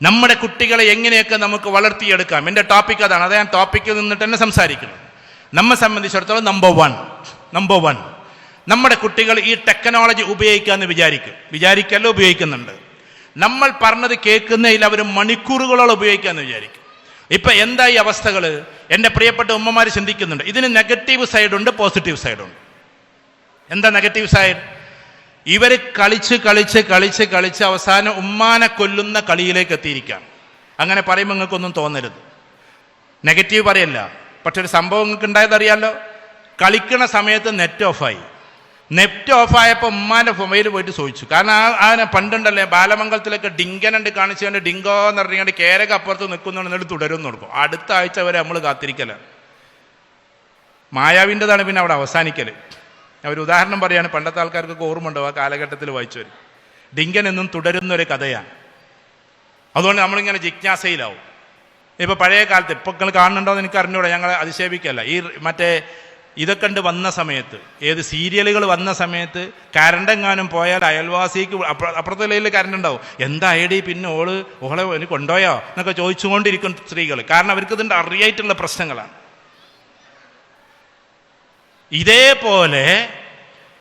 നമ്മുടെ കുട്ടികളെ എങ്ങനെയൊക്കെ നമുക്ക് വളർത്തിയെടുക്കാം. എൻ്റെ ടോപ്പിക് അതാണ്. അത് ഞാൻ ടോപ്പിക്കിൽ നിന്നിട്ട് തന്നെ സംസാരിക്കുന്നത്. നമ്മെ സംബന്ധിച്ചിടത്തോളം നമ്പർ വൺ നമ്മുടെ കുട്ടികൾ ഈ ടെക്നോളജി ഉപയോഗിക്കാമെന്ന് വിചാരിക്കല്ല, ഉപയോഗിക്കുന്നുണ്ട്. നമ്മൾ പറഞ്ഞത് കേൾക്കുന്നതിൽ അവർ മണിക്കൂറുകളോളം ഉപയോഗിക്കാമെന്ന് വിചാരിക്കും. ഇപ്പൊ എന്താ ഈ അവസ്ഥകൾ? എൻ്റെ പ്രിയപ്പെട്ട ഉമ്മമാർ ചിന്തിക്കുന്നുണ്ട്. ഇതിന് നെഗറ്റീവ് സൈഡുണ്ട്, പോസിറ്റീവ് സൈഡുണ്ട്. എന്താ നെഗറ്റീവ് സൈഡ്? ഇവർ കളിച്ച് അവസാനം ഉമ്മാനെ കൊല്ലുന്ന കളിയിലേക്ക് എത്തിയിരിക്കുകയാണ്. അങ്ങനെ പറയുമ്പോൾ നിങ്ങൾക്കൊന്നും തോന്നരുത്, നെഗറ്റീവ് പറയല്ല. പക്ഷെ ഒരു സംഭവം നിങ്ങൾക്ക് ഉണ്ടായതറിയാലോ. കളിക്കണ സമയത്ത് നെറ്റ് ഓഫായപ്പോൾ ഉമ്മാൻ്റെ മൊബൈൽ പോയിട്ട് ചോദിച്ചു. കാരണം ആ പണ്ടുണ്ടല്ലേ ബാലമംഗലത്തിലൊക്കെ ഡിങ്കനുണ്ട് കാണിച്ചുകൊണ്ട് ഡിങ്കോ എന്ന് പറഞ്ഞുകൊണ്ട് കേരക അപ്പുറത്ത് നിൽക്കുന്നുണ്ടെന്നിട്ട് തുടരുമെന്ന് കൊടുക്കും. അടുത്ത ആഴ്ച വരെ നമ്മൾ കാത്തിരിക്കലാണ്. മായാവിൻ്റെതാണ് പിന്നെ അവിടെ അവസാനിക്കൽ. ഒരു ഉദാഹരണം പറയാണ്, പണ്ടത്തെ ആൾക്കാർക്കൊക്കെ ഓർമ്മ ഉണ്ടാവും, ആ കാലഘട്ടത്തിൽ വായിച്ചവർ. ഡിങ്കൻ എന്നും തുടരുന്നൊരു കഥയാണ്. അതുകൊണ്ട് നമ്മളിങ്ങനെ ജിജ്ഞാസയിലാവും. ഇപ്പോൾ പഴയ കാലത്ത് ഇപ്പം നിങ്ങൾ കാണുന്നുണ്ടോ എന്ന് എനിക്ക് അറിഞ്ഞൂടാ, ഞങ്ങൾ അതിശയിപ്പിക്കല്ല. ഈ മറ്റേ ഇതൊക്കെ ഉണ്ട് വന്ന സമയത്ത്, ഏത് സീരിയലുകൾ വന്ന സമയത്ത് കരണ്ടെങ്ങാനും പോയാൽ അയൽവാസിക്ക് അപ്പുറത്തെ ലൈനിൽ കരണ്ട് ഉണ്ടാവും. എന്താ ഐഡി, പിന്നെ ഓളെ കൊണ്ടുപോയോ എന്നൊക്കെ ചോദിച്ചുകൊണ്ടിരിക്കും സ്ത്രീകൾ. കാരണം അവർക്ക് ഇതിൻ്റെ അറിയായിട്ടുള്ള പ്രശ്നങ്ങളാണ്. ഇതേപോലെ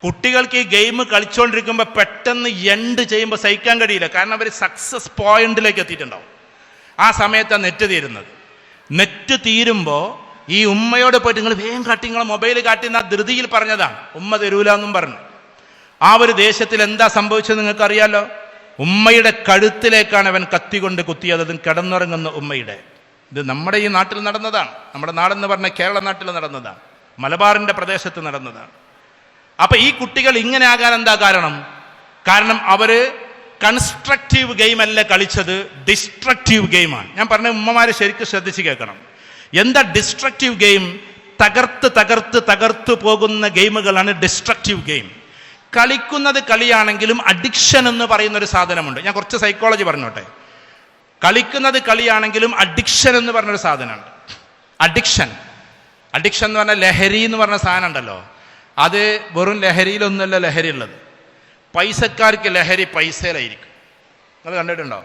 കുട്ടികൾക്ക് ഈ ഗെയിം കളിച്ചുകൊണ്ടിരിക്കുമ്പോൾ പെട്ടെന്ന് എൻഡ് ചെയ്യുമ്പോൾ സഹിക്കാൻ കഴിയില്ല. കാരണം അവർ സക്സസ് പോയിന്റിലേക്ക് എത്തിയിട്ടുണ്ടാവും. ആ സമയത്താണ് നെറ്റ് തീരുന്നത്. നെറ്റ് തീരുമ്പോൾ ഈ ഉമ്മയോട് പോയിട്ട് നിങ്ങൾ വേഗം കാട്ടി, നിങ്ങളെ മൊബൈൽ കാട്ടി എന്ന ധൃതിയിൽ പറഞ്ഞതാണ്. ഉമ്മ തരൂല എന്നും പറഞ്ഞു. ആ ഒരു ദേശത്തിൽ എന്താ സംഭവിച്ചത് നിങ്ങൾക്കറിയാലോ. ഉമ്മയുടെ കഴുത്തിലേക്കാണ് അവൻ കത്തികൊണ്ട് കുത്തിയത്. അതും കിടന്നുറങ്ങുന്ന ഉമ്മയുടെ. ഇത് നമ്മുടെ ഈ നാട്ടിൽ നടന്നതാണ്. നമ്മുടെ നാടെന്ന് പറഞ്ഞ കേരള നാട്ടിൽ നടന്നതാണ്, മലബാറിന്റെ പ്രദേശത്ത് നടന്നതാണ്. അപ്പൊ ഈ കുട്ടികൾ ഇങ്ങനെ ആകാൻ എന്താ കാരണം? കാരണം അവര് കൺസ്ട്രക്റ്റീവ് ഗെയിം അല്ല കളിച്ചത്, ഡിസ്ട്രക്റ്റീവ് ഗെയിമാണ്. ഞാൻ പറഞ്ഞ ഉമ്മമാരെ ശരിക്കും ശ്രദ്ധിച്ച് കേൾക്കണം. എന്താ ഡിസ്ട്രക്റ്റീവ് ഗെയിം? തകർത്ത് പോകുന്ന ഗെയിമുകളാണ് ഡിസ്ട്രക്റ്റീവ് ഗെയിം. കളിക്കുന്നത് കളിയാണെങ്കിലും അഡിക്ഷൻ എന്ന് പറയുന്ന ഒരു സാധനമുണ്ട്. ഞാൻ കുറച്ച് സൈക്കോളജി പറഞ്ഞോട്ടെ. കളിക്കുന്നത് കളിയാണെങ്കിലും അഡിക്ഷൻ എന്ന് പറഞ്ഞൊരു സാധനമുണ്ട്. അഡിക്ഷൻ എന്ന് പറഞ്ഞാൽ ലഹരി എന്ന് പറഞ്ഞ സാധനം ഉണ്ടല്ലോ. അത് വെറും ലഹരിയിലൊന്നുമല്ല ലഹരി ഉള്ളത്. പൈസക്കാർക്ക് ലഹരി പൈസയിലായിരിക്കും. നിങ്ങൾ കണ്ടിട്ടുണ്ടോ?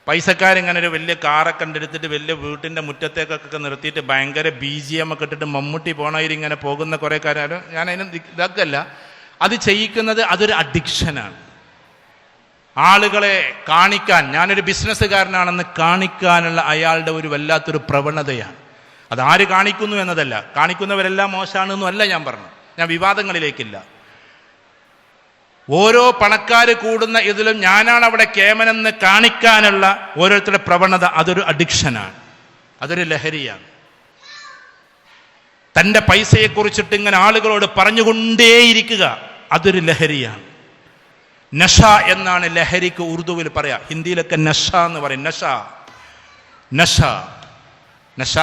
പൈസക്കാരിങ്ങനെ ഒരു വലിയ കാറൊക്കെ എടുത്തിട്ട് വലിയ വീട്ടിൻ്റെ മുറ്റത്തേക്കൊക്കെ നിർത്തിയിട്ട് ഭയങ്കര BGM ഒക്കെ ഇട്ടിട്ട് മമ്മൂട്ടി പോണവർ ഇങ്ങനെ പോകുന്ന കുറേ കാര്യം. ഞാൻ അതിന് ഇതാക്കല്ല, അത് ചെയ്യിക്കുന്നത് അതൊരു അഡിക്ഷനാണ്. ആളുകളെ കാണിക്കാൻ, ഞാനൊരു ബിസിനസ്സുകാരനാണെന്ന് കാണിക്കാനുള്ള അയാളുടെ ഒരു വല്ലാത്തൊരു പ്രവണതയാണ്. അതാര് കാണിക്കുന്നു എന്നതല്ല, കാണിക്കുന്നവരെല്ലാം മോശമാണെന്നും അല്ല ഞാൻ പറഞ്ഞു. ഞാൻ വിവാദങ്ങളിലേക്കില്ല. ഓരോ പണക്കാർ കൂടുന്ന ഇതിലും ഞാനാണ് അവിടെ കേമനെന്ന് കാണിക്കാനുള്ള ഓരോരുത്തരുടെ പ്രവണത, അതൊരു അഡിക്ഷനാണ്, അതൊരു ലഹരിയാണ്. തൻ്റെ പൈസയെക്കുറിച്ചിട്ട് ഇങ്ങനെ ആളുകളോട് പറഞ്ഞുകൊണ്ടേയിരിക്കുക, അതൊരു ലഹരിയാണ്. നഷ എന്നാണ് ലഹരിക്ക് ഉറുദുവിൽ പറയാ. ഹിന്ദിയിലൊക്കെ നഷ എന്ന് പറയും. നഷ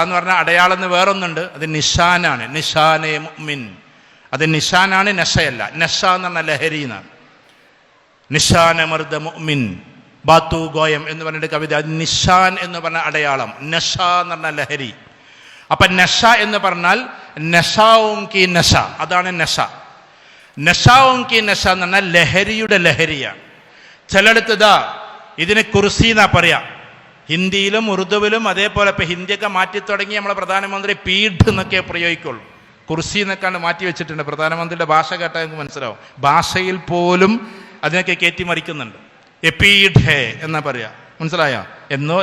എന്ന് പറഞ്ഞാൽ അടയാളം എന്ന് വേറൊന്നുണ്ട്, അത് നിഷാനാണ്. നിഷാനെ മുഅ്മിൻ, അത് നിഷാനാണ്, നഷയല്ല. നഷ എന്ന് പറഞ്ഞാൽ ലഹരി എന്നാണ്. നിഷാന മർദ മുഅ്മിൻ ബാത്തു ഗോയം എന്ന് പറഞ്ഞിട്ട് കവിത. അത് നിഷാൻ എന്ന് പറഞ്ഞ അടയാളം, നഷ എന്ന് പറഞ്ഞാൽ ലഹരി. അപ്പൊ നഷ എന്ന് പറഞ്ഞാൽ നഷാവും കി നഷ, അതാണ് നഷ. നഷാവും കി നഷ എന്ന് പറഞ്ഞാൽ ലഹരിയുടെ ലഹരിയാണ്. ചിലടത്ത് ഇതാ ഇതിന് കുർസി എന്നാ പറയാ. ഹിന്ദിയിലും ഉറുദുവിലും അതേപോലെ. ഇപ്പം ഹിന്ദിയൊക്കെ മാറ്റി തുടങ്ങി നമ്മളെ പ്രധാനമന്ത്രി പീഠ് എന്നൊക്കെ പ്രയോഗിക്കുള്ളൂ. കുർസി എന്നൊക്കെയാണ് മാറ്റി വെച്ചിട്ടുണ്ട്. പ്രധാനമന്ത്രിയുടെ ഭാഷ കേട്ടാൽ നിങ്ങൾക്ക് മനസ്സിലാവും. ഭാഷയിൽ പോലും അതിനൊക്കെ കയറ്റി മറിക്കുന്നുണ്ട്. എപീഡ് ഹേ എന്നാ പറയാ, മനസ്സിലായോ?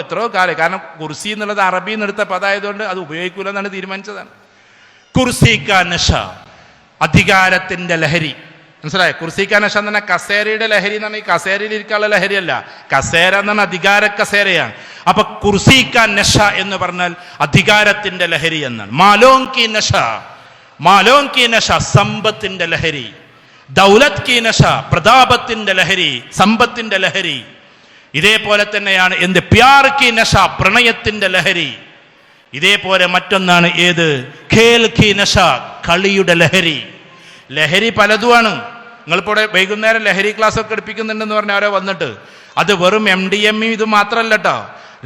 എത്രയോ കാലം. കാരണം കുർസി എന്നുള്ളത് അറബിയിൽ നിന്ന് എടുത്ത പദമായതുകൊണ്ട് അത് ഉപയോഗിക്കൂല എന്നാണ് തീരുമാനിച്ചതാണ്. കുർസി കാ നഷ, അധികാരത്തിന്റെ ലഹരി. മനസ്സിലായോ? കുർസിക്കാൻ നഷ എന്ന് പറഞ്ഞാൽ കസേരയുടെ ലഹരി എന്ന് പറഞ്ഞാൽ ഈ കസേരയിൽ ഇരിക്കാനുള്ള ലഹരിയല്ല. കസേര എന്ന് പറഞ്ഞാൽ അധികാര കസേരയാണ്. അപ്പൊ കുർസിക്കാൻ നഷ എന്ന് പറഞ്ഞാൽ അധികാരത്തിന്റെ ലഹരി എന്നാണ്. മാലോൻ കി നഷ സമ്പത്തിന്റെ ലഹരി. ദൗലത്ത് കി നഷ പ്രതാപത്തിന്റെ ലഹരി, സമ്പത്തിന്റെ ലഹരി. ഇതേപോലെ തന്നെയാണ് എന്ത് പ്യാർ കി നഷ പ്രണയത്തിന്റെ ലഹരി. ഇതേപോലെ മറ്റൊന്നാണ് ഏത് ഖേൽ കി നഷ കളിയുടെ ലഹരി. ലഹരി പലതുമാണ്. നിങ്ങളിപ്പോൾ വൈകുന്നേരം ലഹരി ക്ലാസ് ഒക്കെ എടുപ്പിക്കുന്നുണ്ടെന്ന് പറഞ്ഞ ആരോ വന്നിട്ട്, അത് വെറും MDMA ഇത് മാത്രമല്ല കേട്ടോ.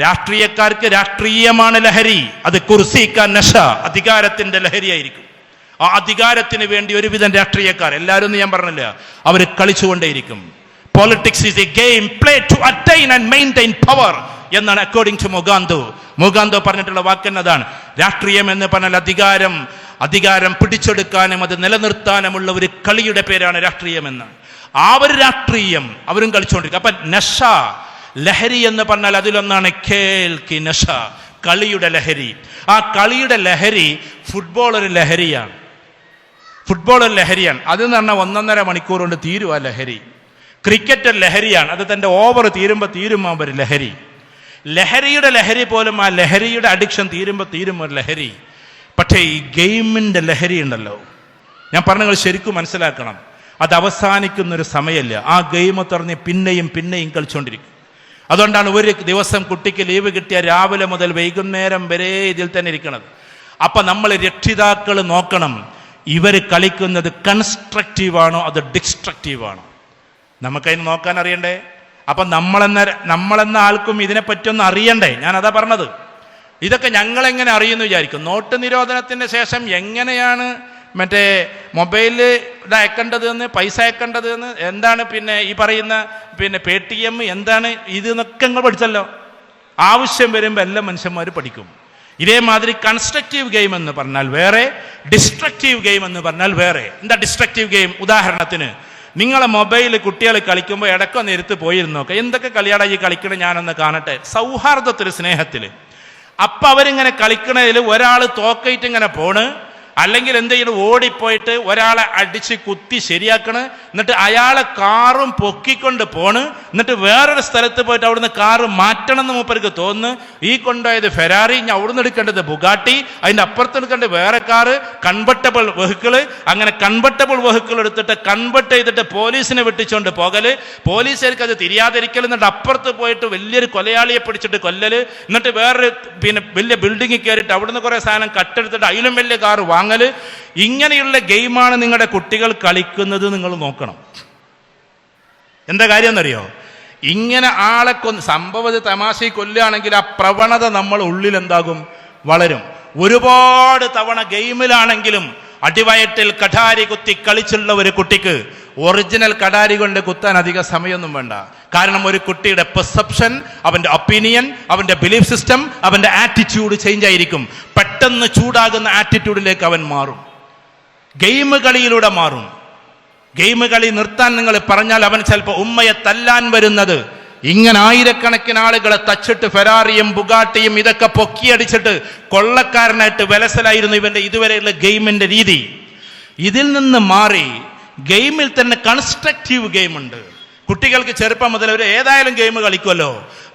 രാഷ്ട്രീയക്കാർക്ക് രാഷ്ട്രീയമാണ് ലഹരി. അത് കുർസിക്കാൻ നഷ, അധികാരത്തിന്റെ ലഹരിയായിരിക്കും. ആ അധികാരത്തിന് വേണ്ടി ഒരുവിധം രാഷ്ട്രീയക്കാർ, എല്ലാവരും ഞാൻ പറഞ്ഞില്ല, അവർ കളിച്ചുകൊണ്ടേയിരിക്കും. Politics is a game played to attain and maintain power. എന്നാണ് അക്കോർഡിംഗ് ടു മൊഗാന്തോ പറഞ്ഞിട്ടുള്ള വാക്കെന്നതാണ്. രാഷ്ട്രീയം എന്ന് പറഞ്ഞാൽ അധികാരം പിടിച്ചെടുക്കാനും അത് നിലനിർത്താനുമുള്ള ഒരു കളിയുടെ പേരാണ് രാഷ്ട്രീയം എന്ന്. ആ ഒരു രാഷ്ട്രീയം അവരും കളിച്ചുകൊണ്ടിരിക്കും. അപ്പൊ നഷ, ലഹരി എന്ന് പറഞ്ഞാൽ അതിലൊന്നാണ് ഖേൽ കി നഷ, കളിയുടെ ലഹരി. ആ കളിയുടെ ലഹരി ഫുട്ബോൾ ഒരു ലഹരിയാണ്. അതെന്ന് പറഞ്ഞാൽ 1.5 മണിക്കൂർ കൊണ്ട് തീരും ആ ലഹരി. ക്രിക്കറ്റ് ഒരു ലഹരിയാണ്. അത് തൻ്റെ ഓവർ തീരും ഒരു ലഹരി. ലഹരിയുടെ ലഹരി പോലും ആ ലഹരിയുടെ അഡിക്ഷൻ തീരും ഒരു ലഹരി. പക്ഷേ ഈ ഗെയിമിൻ്റെ ലഹരി ഉണ്ടല്ലോ, ഞാൻ പറഞ്ഞത് ശരിക്കും മനസ്സിലാക്കണം. അത് അവസാനിക്കുന്നൊരു സമയമല്ല. ആ ഗെയിം തുറന്ന് പിന്നെയും കളിച്ചുകൊണ്ടിരിക്കും. അതുകൊണ്ടാണ് ഒരു ദിവസം കുട്ടിക്ക് ലീവ് കിട്ടിയ രാവിലെ മുതൽ വൈകുന്നേരം വരെ ഇതിൽ തന്നെ ഇരിക്കുന്നത്. അപ്പം നമ്മൾ രക്ഷിതാക്കൾ നോക്കണം, ഇവർ കളിക്കുന്നത് കൺസ്ട്രക്റ്റീവാണോ അതോ ഡിസ്ട്രക്റ്റീവാണോ? നമുക്കതിന് നോക്കാൻ അറിയണ്ടേ? അപ്പം നമ്മളെന്ന ആൾക്കും ഇതിനെപ്പറ്റിയൊന്നും അറിയണ്ടേ? ഞാനതാ പറഞ്ഞത്. ഇതൊക്കെ ഞങ്ങളെങ്ങനെ അറിയുമെന്ന് വിചാരിക്കും. നോട്ട് നിരോധനത്തിന് ശേഷം എങ്ങനെയാണ് മറ്റേ മൊബൈലിൽ അയക്കേണ്ടതെന്ന്, പൈസ അയക്കേണ്ടതെന്ന്, എന്താണ് പിന്നെ ഈ പറയുന്ന PTM എന്താണ് ഇതെന്നൊക്കെ നിങ്ങൾ പഠിച്ചല്ലോ. ആവശ്യം വരുമ്പോൾ എല്ലാ മനുഷ്യന്മാർ പഠിക്കും. ഇതേമാതിരി കൺസ്ട്രക്റ്റീവ് ഗെയിം എന്ന് പറഞ്ഞാൽ വേറെ, ഡിസ്ട്രക്റ്റീവ് ഗെയിം എന്ന് പറഞ്ഞാൽ വേറെ. എന്താ ഡിസ്ട്രക്റ്റീവ് ഗെയിം? ഉദാഹരണത്തിന് നിങ്ങളെ മൊബൈൽ കുട്ടികൾ കളിക്കുമ്പോൾ ഇടയ്ക്കൊന്ന് എടുത്ത് പോയിരുന്നോക്കെ, എന്തൊക്കെ കളിയാടാ ഈ കളിക്കണ ഞാനൊന്ന് കാണട്ടെ, സൗഹാർദ്ദത്തിൽ, സ്നേഹത്തിൽ. അപ്പം അവരിങ്ങനെ കളിക്കണതിൽ ഒരാൾ തോക്കയിട്ട് ഇങ്ങനെ പോണ്, അല്ലെങ്കിൽ എന്ത് ചെയ്യണം, ഓടിപ്പോയിട്ട് ഒരാളെ അടിച്ച് കുത്തി ശരിയാക്കണ്, എന്നിട്ട് അയാളെ കാറും പൊക്കിക്കൊണ്ട് പോണ്, എന്നിട്ട് വേറൊരു സ്ഥലത്ത് പോയിട്ട് അവിടുന്ന് കാറ് മാറ്റണം എന്ന് മൂപ്പർക്ക് തോന്നുന്നു. ഈ കൊണ്ടുപോയത് ഫെരാറി, ഞാൻ അവിടുന്ന് എടുക്കേണ്ടത് ബുഗാട്ടി, അതിൻ്റെ അപ്പുറത്ത് എടുക്കേണ്ടത് വേറെ കാറ്, കൺവെർട്ടബിൾ വെഹിക്കിള്. അങ്ങനെ കൺവെർട്ടബിൾ വെഹിക്കിൾ എടുത്തിട്ട് കൺവെർട്ട് ചെയ്തിട്ട് പോലീസിനെ വെട്ടിച്ചുകൊണ്ട് പോകല്, പോലീസുകാർക്ക് അത് തിരിയാതിരിക്കൽ, എന്നിട്ട് അപ്പുറത്ത് പോയിട്ട് വലിയൊരു കൊലയാളിയെ പിടിച്ചിട്ട് കൊല്ലല്, എന്നിട്ട് വേറൊരു വലിയ ബിൽഡിങ്ങിൽ കയറിയിട്ട് അവിടുന്ന് കുറേ സാധനം കട്ടെടുത്തിട്ട് അതിലും വലിയ കാറ് വാങ്ങല്. ഇങ്ങനെയുള്ള ഗെയിമാണ് നിങ്ങളുടെ കുട്ടികൾ കളിക്കുന്നത്. നിങ്ങൾ നോക്കണം. എന്താ കാര്യം എന്നറിയോ? ഇങ്ങനെ ആളെ സംഭവത് തമാശയിൽ കൊല്ലുകയാണെങ്കിൽ ആ പ്രവണത നമ്മൾ ഉള്ളിൽ എന്താകും? വളരും. ഒരുപാട് തവണ ഗെയിമിലാണെങ്കിലും അടിവയറ്റിൽ കഠാരി കുത്തി കളിച്ചുള്ള ഒരു കുട്ടിക്ക് ഒറിജിനൽ കഠാരി കൊണ്ട് കുത്താൻ അധിക സമയമൊന്നും വേണ്ട. കാരണം ഒരു കുട്ടിയുടെ പെർസെപ്ഷൻ, അവന്റെ ഒപ്പീനിയൻ, അവന്റെ ബിലീഫ് സിസ്റ്റം, അവന്റെ ആറ്റിറ്റ്യൂഡ് ചേഞ്ച് ആയിരിക്കും. പെട്ടെന്ന് ചൂടാകുന്ന ആറ്റിറ്റ്യൂഡിലേക്ക് അവൻ മാറും. ഗെയിം കളിയിലൂടെ മാറും. ഗെയിം കളി നിർത്താൻ നിങ്ങൾ പറഞ്ഞാൽ അവൻ ചിലപ്പോൾ ഉമ്മയെ തല്ലാൻ വരുന്നത് ഇങ്ങനെ ആയിരക്കണക്കിന് ആളുകളെ തച്ചിട്ട് ഫെരാറിയും ബുഗാട്ടിയും ഇതൊക്കെ പൊക്കിയടിച്ചിട്ട് കൊള്ളക്കാരനായിട്ട് വിലസലായിരുന്നു ഇവന്റെ ഇതുവരെയുള്ള ഗെയിമിന്റെ രീതി. ഇതിൽ നിന്ന് മാറി ഗെയിമിൽ തന്നെ കൺസ്ട്രക്റ്റീവ് ഗെയിം ഉണ്ട്. കുട്ടികൾക്ക് ചെറുപ്പം മുതൽ അവർ ഏതായാലും ഗെയിം കളിക്കുമല്ലോ.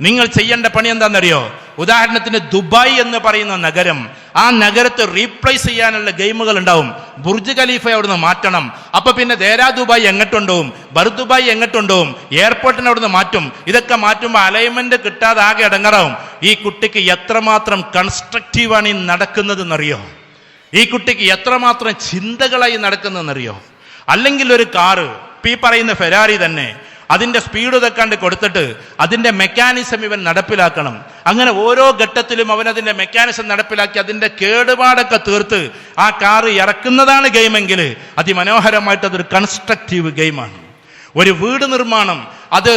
നിങ്ങൾ ചെയ്യേണ്ട പണി എന്താണെന്നറിയോ? ഉദാഹരണത്തിന് ദുബായ് എന്ന് പറയുന്ന നഗരം, ആ നഗരത്തെ റീപ്ലേസ് ചെയ്യാനുള്ള ഗെയിമുകൾ ഉണ്ടാവും. ബുർജ് ഖലീഫ അവിടുന്ന് മാറ്റണം. അപ്പൊ പിന്നെ ദേരാ ദുബായ് എങ്ങോട്ടുണ്ടാവും, ബർ ദുബായ് എങ്ങോട്ടുണ്ടാവും, എയർപോർട്ടിന് അവിടുന്ന് മാറ്റും. ഇതൊക്കെ മാറ്റുമ്പോൾ അലൈൻമെന്റ് കിട്ടാതെ ആകെ ഇടങ്ങറാവും. ഈ കുട്ടിക്ക് എത്രമാത്രം കൺസ്ട്രക്റ്റീവാണ് ഈ നടക്കുന്നതെന്നറിയോ? ഈ കുട്ടിക്ക് എത്രമാത്രം ചിന്തകളായി നടക്കുന്നതെന്നറിയോ? അല്ലെങ്കിൽ ഒരു കാറ്, ഈ പറയുന്ന ഫെരാറി തന്നെ, അതിന്റെ സ്പീഡ് ഇതൊക്കെ കൊടുത്തിട്ട് അതിന്റെ മെക്കാനിസം ഇവൻ നടപ്പിലാക്കണം. അങ്ങനെ ഓരോ ഘട്ടത്തിലും അവൻ അതിന്റെ മെക്കാനിസം നടപ്പിലാക്കി അതിന്റെ കേടുപാടൊക്കെ തീർത്ത് ആ കാറ് ഇറക്കുന്നതാണ് ഗെയിമെങ്കിൽ അതിമനോഹരമായിട്ട് അതൊരു കൺസ്ട്രക്റ്റീവ് ഗെയിമാണ്. ഒരു വീട് നിർമ്മാണം, അത്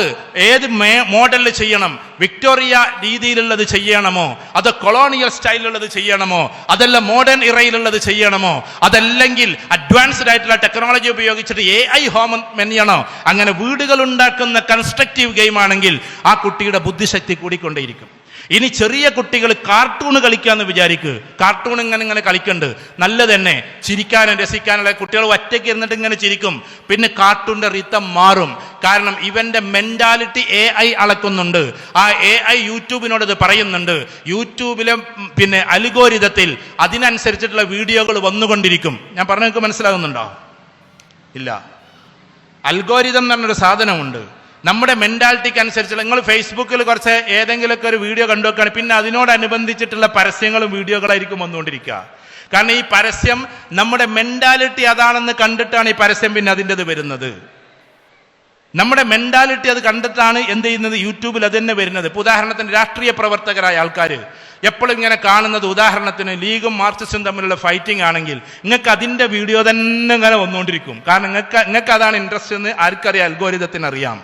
ഏത് മോഡലിൽ ചെയ്യണം? വിക്ടോറിയ രീതിയിലുള്ളത് ചെയ്യണമോ, അത് കൊളോണിയൽ സ്റ്റൈലിലുള്ളത് ചെയ്യണമോ, അതല്ല മോഡേൺ ഇറയിലുള്ളത് ചെയ്യണമോ, അതല്ലെങ്കിൽ അഡ്വാൻസ്ഡ് ആയിട്ടുള്ള ടെക്നോളജി ഉപയോഗിച്ചിട്ട് AI ഹോം മെനയണോ? അങ്ങനെ വീടുകൾ ഉണ്ടാക്കുന്ന കൺസ്ട്രക്റ്റീവ് ഗെയിം ആണെങ്കിൽ ആ കുട്ടിയുടെ ബുദ്ധിശക്തി കൂടിക്കൊണ്ടേയിരിക്കും. ഇനി ചെറിയ കുട്ടികൾ കാർട്ടൂൺ കളിക്കാന്ന് വിചാരിക്കുക. കാർട്ടൂൺ ഇങ്ങനെ കളിക്കണ്ട്, നല്ലത് തന്നെ, ചിരിക്കാനും രസിക്കാനുള്ള. കുട്ടികൾ ഒറ്റയ്ക്ക് ഇരുന്നിട്ട് ഇങ്ങനെ ചിരിക്കും. പിന്നെ കാർട്ടൂണിന്റെ റിതം മാറും. കാരണം ഇവന്റെ മെന്റാലിറ്റി AI അളക്കുന്നുണ്ട്. ആ AI യൂട്യൂബിനോട് ഇത് പറയുന്നുണ്ട്. യൂട്യൂബിലെ പിന്നെ അൽഗോരിതത്തിൽ അതിനനുസരിച്ചിട്ടുള്ള വീഡിയോകൾ വന്നുകൊണ്ടിരിക്കും. ഞാൻ പറഞ്ഞത് മനസ്സിലാകുന്നുണ്ടോ? ഇല്ല. അൽഗോരിതം എന്ന് പറഞ്ഞൊരു സാധനമുണ്ട്. നമ്മുടെ മെന്റാലിറ്റിക്ക് അനുസരിച്ചുള്ള, നിങ്ങൾ ഫേസ്ബുക്കിൽ കുറച്ച് ഏതെങ്കിലുമൊക്കെ ഒരു വീഡിയോ കണ്ടു വെക്കുകയാണ്, പിന്നെ അതിനോടനുബന്ധിച്ചിട്ടുള്ള പരസ്യങ്ങളും വീഡിയോകളായിരിക്കും വന്നുകൊണ്ടിരിക്കുക. കാരണം ഈ പരസ്യം നമ്മുടെ മെന്റാലിറ്റി അതാണെന്ന് കണ്ടിട്ടാണ് ഈ പരസ്യം പിന്നെ അതിൻ്റെത് വരുന്നത്. നമ്മുടെ മെന്റാലിറ്റി അത് കണ്ടിട്ടാണ് എന്ത് ചെയ്യുന്നത്, യൂട്യൂബിൽ അത് തന്നെ വരുന്നത്. ഇപ്പോൾ ഉദാഹരണത്തിന് രാഷ്ട്രീയ പ്രവർത്തകരായ ആൾക്കാർ എപ്പോഴും ഇങ്ങനെ കാണുന്നത്, ഉദാഹരണത്തിന് ലീഗും മാർക്സിസ്റ്റും തമ്മിലുള്ള ഫൈറ്റിംഗ് ആണെങ്കിൽ നിങ്ങൾക്ക് അതിൻ്റെ വീഡിയോ തന്നെ ഇങ്ങനെ വന്നുകൊണ്ടിരിക്കും. കാരണം നിങ്ങൾക്ക് അതാണ് ഇൻട്രസ്റ്റ് എന്ന് ആർക്കറിയാം? അൽഗോരിതത്തിന് അറിയാം.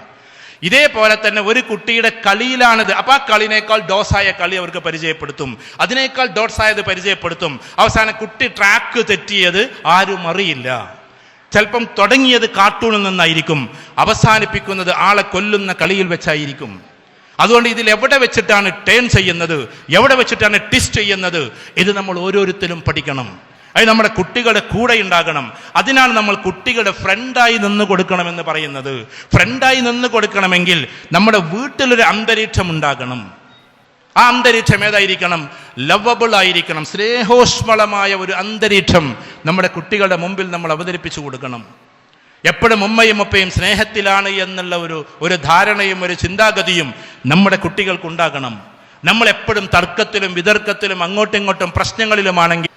ഇതേപോലെ തന്നെ ഒരു കുട്ടിയുടെ കളിയിലാണിത്. അപ്പൊ ആ കളിനേക്കാൾ ഡോസായ കളി അവർക്ക് പരിചയപ്പെടുത്തും, അതിനേക്കാൾ ഡോട്ട്സായത് പരിചയപ്പെടുത്തും. അവസാനം കുട്ടി ട്രാക്ക് തെറ്റിയത് ആരും അറിയില്ല. ചിലപ്പം തുടങ്ങിയത് കാർട്ടൂണിൽ നിന്നായിരിക്കും, അവസാനിപ്പിക്കുന്നത് ആളെ കൊല്ലുന്ന കളിയിൽ വെച്ചായിരിക്കും. അതുകൊണ്ട് ഇതിൽ എവിടെ വെച്ചിട്ടാണ് ടേൺ ചെയ്യുന്നത്, എവിടെ വെച്ചിട്ടാണ് ട്വിസ്റ്റ് ചെയ്യുന്നത്, ഇത് നമ്മൾ ഓരോരുത്തരും പഠിക്കണം. അത് നമ്മുടെ കുട്ടികളുടെ കൂടെ ഉണ്ടാകണം. അതിനാണ് നമ്മൾ കുട്ടികളുടെ ഫ്രണ്ടായി നിന്ന് കൊടുക്കണമെന്ന് പറയുന്നത്. ഫ്രണ്ടായി നിന്ന് കൊടുക്കണമെങ്കിൽ നമ്മുടെ വീട്ടിലൊരു അന്തരീക്ഷം ഉണ്ടാകണം. ആ അന്തരീക്ഷം ഏതായിരിക്കണം? ലവബിൾ ആയിരിക്കണം. സ്നേഹോഷ്മളമായ ഒരു അന്തരീക്ഷം നമ്മുടെ കുട്ടികളുടെ മുമ്പിൽ നമ്മൾ അവതരിപ്പിച്ചു കൊടുക്കണം. എപ്പോഴും ഉമ്മയും ഉപ്പയും സ്നേഹത്തിലാണ് എന്നുള്ള ഒരു ധാരണയും ഒരു ചിന്താഗതിയും നമ്മുടെ കുട്ടികൾക്കുണ്ടാകണം. നമ്മൾ എപ്പോഴും തർക്കത്തിലും വിതർക്കത്തിലും അങ്ങോട്ടും ഇങ്ങോട്ടും പ്രശ്നങ്ങളിലുമാണെങ്കിൽ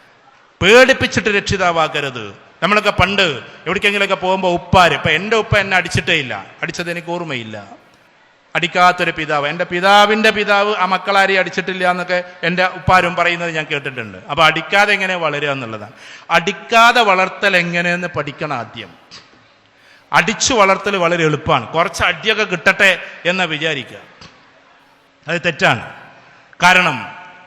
പേടിപ്പിച്ചിട്ട് രക്ഷിതാവാകരുത്. നമ്മളൊക്കെ പണ്ട് എവിടേക്കെങ്കിലുമൊക്കെ പോകുമ്പോൾ ഉപ്പാര്, ഇപ്പം എൻ്റെ ഉപ്പ എന്നെ അടിച്ചിട്ടേ ഇല്ല, അടിച്ചത് എനിക്ക് ഓർമ്മയില്ല. അടിക്കാത്തൊരു പിതാവ്, എൻ്റെ പിതാവിൻ്റെ പിതാവ് ആ മക്കളാരെയും അടിച്ചിട്ടില്ല എന്നൊക്കെ എൻ്റെ ഉപ്പാരും പറയുന്നത് ഞാൻ കേട്ടിട്ടുണ്ട്. അപ്പോൾ അടിക്കാതെ എങ്ങനെ വളരുക എന്നുള്ളതാണ്. അടിക്കാതെ വളർത്തൽ എങ്ങനെയെന്ന് പഠിക്കണം ആദ്യം. അടിച്ചു വളർത്തൽ വളരെ എളുപ്പമാണ്. കുറച്ച് അടിയൊക്കെ കിട്ടട്ടെ എന്ന് വിചാരിക്കുക, അത് തെറ്റാണ്. കാരണം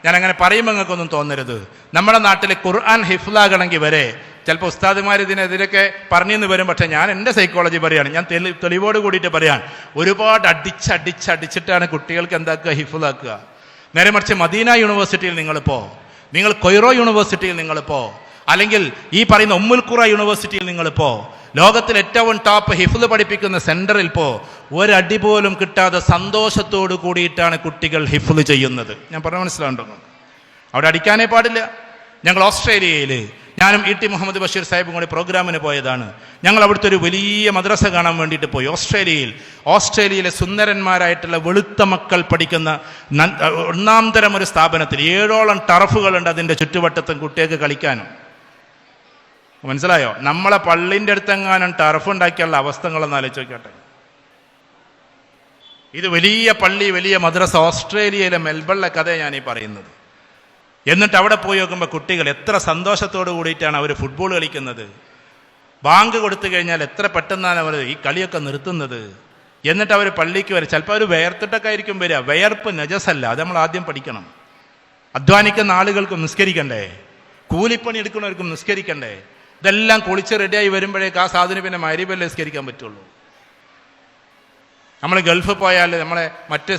ഞാൻ അങ്ങനെ പറയുമ്പോൾ നിങ്ങൾക്കൊന്നും തോന്നരുത്. നമ്മുടെ നാട്ടിൽ ഖുർആൻ ഹിഫ്ലാകണമെങ്കിൽ വരെ ചിലപ്പോൾ ഉസ്താദുമാർ ഇതിനെതിരൊക്കെ പറഞ്ഞെന്ന് വരും. പക്ഷേ ഞാൻ എൻ്റെ സൈക്കോളജി പറയാണ്, ഞാൻ തെളിവോട് കൂടിയിട്ട് പറയാൻ, ഒരുപാട് അടിച്ചിട്ടാണ് കുട്ടികൾക്ക് എന്താക്കുക, ഹിഫ്ലാക്കുക. നേരെ മറിച്ച് മദീന യൂണിവേഴ്സിറ്റിയിൽ നിങ്ങൾ കൊയ്റോ യൂണിവേഴ്സിറ്റിയിൽ നിങ്ങളിപ്പോൾ, അല്ലെങ്കിൽ ഈ പറയുന്ന ഉമ്മുൽ ഖുറ യൂണിവേഴ്സിറ്റിയിൽ നിങ്ങളിപ്പോൾ, ലോകത്തിൽ ഏറ്റവും ടോപ്പ് ഹിഫ്ള് പഠിപ്പിക്കുന്ന സെന്ററിൽ ഇപ്പോൾ ഒരടി പോലും കിട്ടാതെ സന്തോഷത്തോട് കൂടിയിട്ടാണ് കുട്ടികൾ ഹിഫ്ള് ചെയ്യുന്നത്. ഞാൻ പറഞ്ഞ മനസ്സിലാവുണ്ടോ? അവിടെ അടിക്കാനേ പാടില്ല. ഞങ്ങൾ ഓസ്ട്രേലിയയിൽ, ഞാനും ഇ ടി മുഹമ്മദ് ബഷീർ സാഹിബും കൂടി പ്രോഗ്രാമിന് പോയതാണ്. ഞങ്ങൾ അവിടുത്തെ ഒരു വലിയ മദ്രസ കാണാൻ വേണ്ടിയിട്ട് പോയി. ഓസ്ട്രേലിയയിലെ സുന്ദരന്മാരായിട്ടുള്ള വെളുത്ത മക്കൾ പഠിക്കുന്ന ഒന്നാം തരം ഒരു സ്ഥാപനത്തിൽ 7ഓളം ടർഫുകളുണ്ട് അതിൻ്റെ ചുറ്റുവട്ടത്തും കുട്ടികൾക്ക് കളിക്കാനും. മനസ്സിലായോ? നമ്മളെ പള്ളിൻ്റെ അടുത്തെങ്ങാനും ടർഫ് ഉണ്ടാക്കിയുള്ള അവസ്ഥകളൊന്നും ആലോചിച്ച് നോക്കട്ടെ. ഇത് വലിയ പള്ളി, വലിയ മദ്രസ, ഓസ്ട്രേലിയയിലെ മെൽബണിലെ കഥയാണ് ഞാൻ ഈ പറയുന്നത്. എന്നിട്ട് അവിടെ പോയി നോക്കുമ്പോൾ കുട്ടികൾ എത്ര സന്തോഷത്തോട് കൂടിയിട്ടാണ് അവർ ഫുട്ബോൾ കളിക്കുന്നത്. ബാങ്ക് കൊടുത്തു കഴിഞ്ഞാൽ എത്ര പെട്ടെന്നാണ് അവർ ഈ കളിയൊക്കെ നിർത്തുന്നത്. എന്നിട്ട് അവർ പള്ളിക്ക് വരും. ചിലപ്പോൾ അവർ വേർത്തിട്ടൊക്കെ ആയിരിക്കും വരിക. വിയർപ്പ് നജസല്ല, അത് നമ്മൾ ആദ്യം പഠിക്കണം. അധ്വാനിക്കുന്ന ആളുകൾക്കും നിസ്കരിക്കണ്ടേ, കൂലിപ്പണി എടുക്കുന്നവർക്കും നിസ്കരിക്കണ്ടേ. ഇതെല്ലാം കുളിച്ച് റെഡിയായി വരുമ്പോഴേക്ക് ആ സാധനം പിന്നെ മഗ്‌രിബല്ലേ നിസ്കരിക്കാൻ പറ്റുള്ളൂ. നമ്മൾ ഗൾഫ് പോയാൽ നമ്മളെ മറ്റ്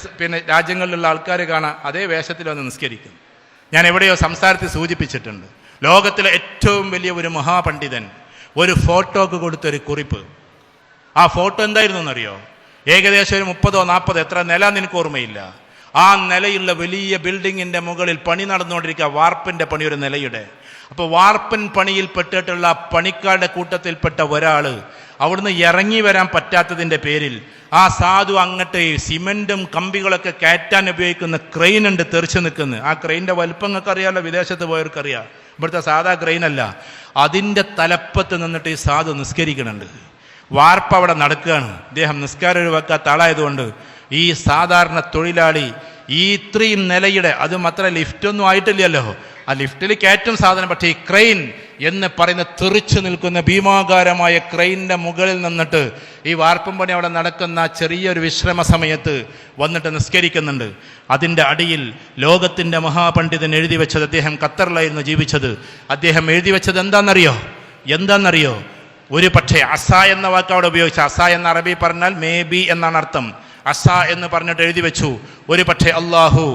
രാജ്യങ്ങളിലുള്ള ആൾക്കാർ കാണാം അതേ വേഷത്തിൽ വന്ന് നിസ്കരിക്കും. ഞാൻ എവിടെയോ സംസാരത്തിൽ സൂചിപ്പിച്ചിട്ടുണ്ട്, ലോകത്തിലെ ഏറ്റവും വലിയ ഒരു മഹാപണ്ഡിതൻ ഒരു ഫോട്ടോക്ക് കൊടുത്തൊരു കുറിപ്പ്. ആ ഫോട്ടോ എന്തായിരുന്നു എന്നറിയോ? ഏകദേശം ഒരു 30-40, എത്ര നില എനിക്ക് ഓർമ്മയില്ല. ആ നിലയുള്ള വലിയ ബിൽഡിങ്ങിൻ്റെ മുകളിൽ പണി നടന്നുകൊണ്ടിരിക്കുക, വാർപ്പിൻ്റെ പണി ഒരു നിലയുടെ. അപ്പോൾ വാർപ്പൻ പണിയിൽ പെട്ടിട്ടുള്ള പണിക്കാരുടെ കൂട്ടത്തിൽപ്പെട്ട ഒരാൾ അവിടുന്ന് ഇറങ്ങി വരാൻ പറ്റാത്തതിൻ്റെ പേരിൽ ആ സാധു അങ്ങോട്ട് സിമെൻറ്റും കമ്പികളൊക്കെ കയറ്റാൻ ഉപയോഗിക്കുന്ന ക്രെയിൻ ഉണ്ട് തെറിച്ച് നിൽക്കുന്നത്. ആ ക്രെയിൻ്റെ വലുപ്പങ്ങൾക്ക് അറിയാമല്ലോ, വിദേശത്ത് പോയവർക്കറിയാം. ഇവിടുത്തെ സാധാ ക്രെയിനല്ല. അതിൻ്റെ തലപ്പത്ത് നിന്നിട്ട് ഈ സാധു നിസ്കരിക്കുന്നുണ്ട്. വാർപ്പ് അവിടെ നടക്കുകയാണ്. ഇദ്ദേഹം നിസ്കാരം ഒഴിവാക്കാത്ത ആളായതുകൊണ്ട് ഈ സാധാരണ തൊഴിലാളി ഈ ഇത്രയും നിലയുടെ, അതും അത്ര ലിഫ്റ്റൊന്നും ആയിട്ടില്ലല്ലോ, ആ ലിഫ്റ്റിൽ കയറ്റും സാധനം, പക്ഷേ ഈ ക്രെയിൻ എന്ന് പറയുന്ന തെറിച്ചു നിൽക്കുന്ന ഭീമാകാരമായ ക്രെയിനിൻ്റെ മുകളിൽ നിന്നിട്ട് ഈ വാർപ്പും പണി അവിടെ നടക്കുന്ന ചെറിയൊരു വിശ്രമ സമയത്ത് വന്നിട്ട് നിസ്കരിക്കുന്നുണ്ട്. അതിൻ്റെ അടിയിൽ ലോകത്തിൻ്റെ മഹാപണ്ഡിതൻ എഴുതി വെച്ചത്, അദ്ദേഹം ഖത്തറിലായിരുന്നു ജീവിച്ചത്, അദ്ദേഹം എഴുതി വെച്ചത് എന്താണെന്നറിയോ? ഒരു പക്ഷേ അസ എന്ന വാക്ക് അവിടെ ഉപയോഗിച്ച, അസ എന്ന അറബി പറഞ്ഞാൽ മേ ബി എന്നാണ് അർത്ഥം. അസ എന്ന് പറഞ്ഞിട്ട് എഴുതി വെച്ചു, ഒരു പക്ഷേ അള്ളാഹു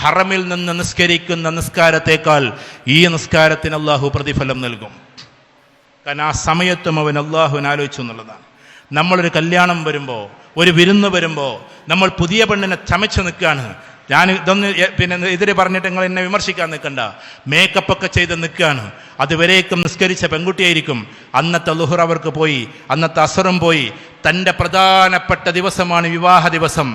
ഹറമിൽ നിന്ന് നിസ്കരിക്കുന്ന നിസ്കാരത്തേക്കാൾ ഈ നിസ്കാരത്തിന് അള്ളാഹു പ്രതിഫലം നൽകും. കാരണം ആ സമയത്തും അവൻ അള്ളാഹുവിനെ ആലോചിച്ചു എന്നുള്ളതാണ്. നമ്മളൊരു കല്യാണം വരുമ്പോൾ, ഒരു വിരുന്ന് വരുമ്പോൾ നമ്മൾ പുതിയ പെണ്ണിനെ ചമച്ച് നിൽക്കുകയാണ്. ഞാൻ ഇതൊന്ന് എതിരെ പറഞ്ഞിട്ട് നിങ്ങൾ എന്നെ വിമർശിക്കാൻ നിൽക്കണ്ട. മേക്കപ്പൊക്കെ ചെയ്ത് നിൽക്കുകയാണ്. അതുവരേക്കും നിസ്കരിച്ച പെൺകുട്ടിയായിരിക്കും. അന്നത്തെ ളുഹർ അവർക്ക് പോയി, അന്നത്തെ അസറും പോയി. തൻ്റെ പ്രധാനപ്പെട്ട ദിവസമാണ് വിവാഹ ദിവസം.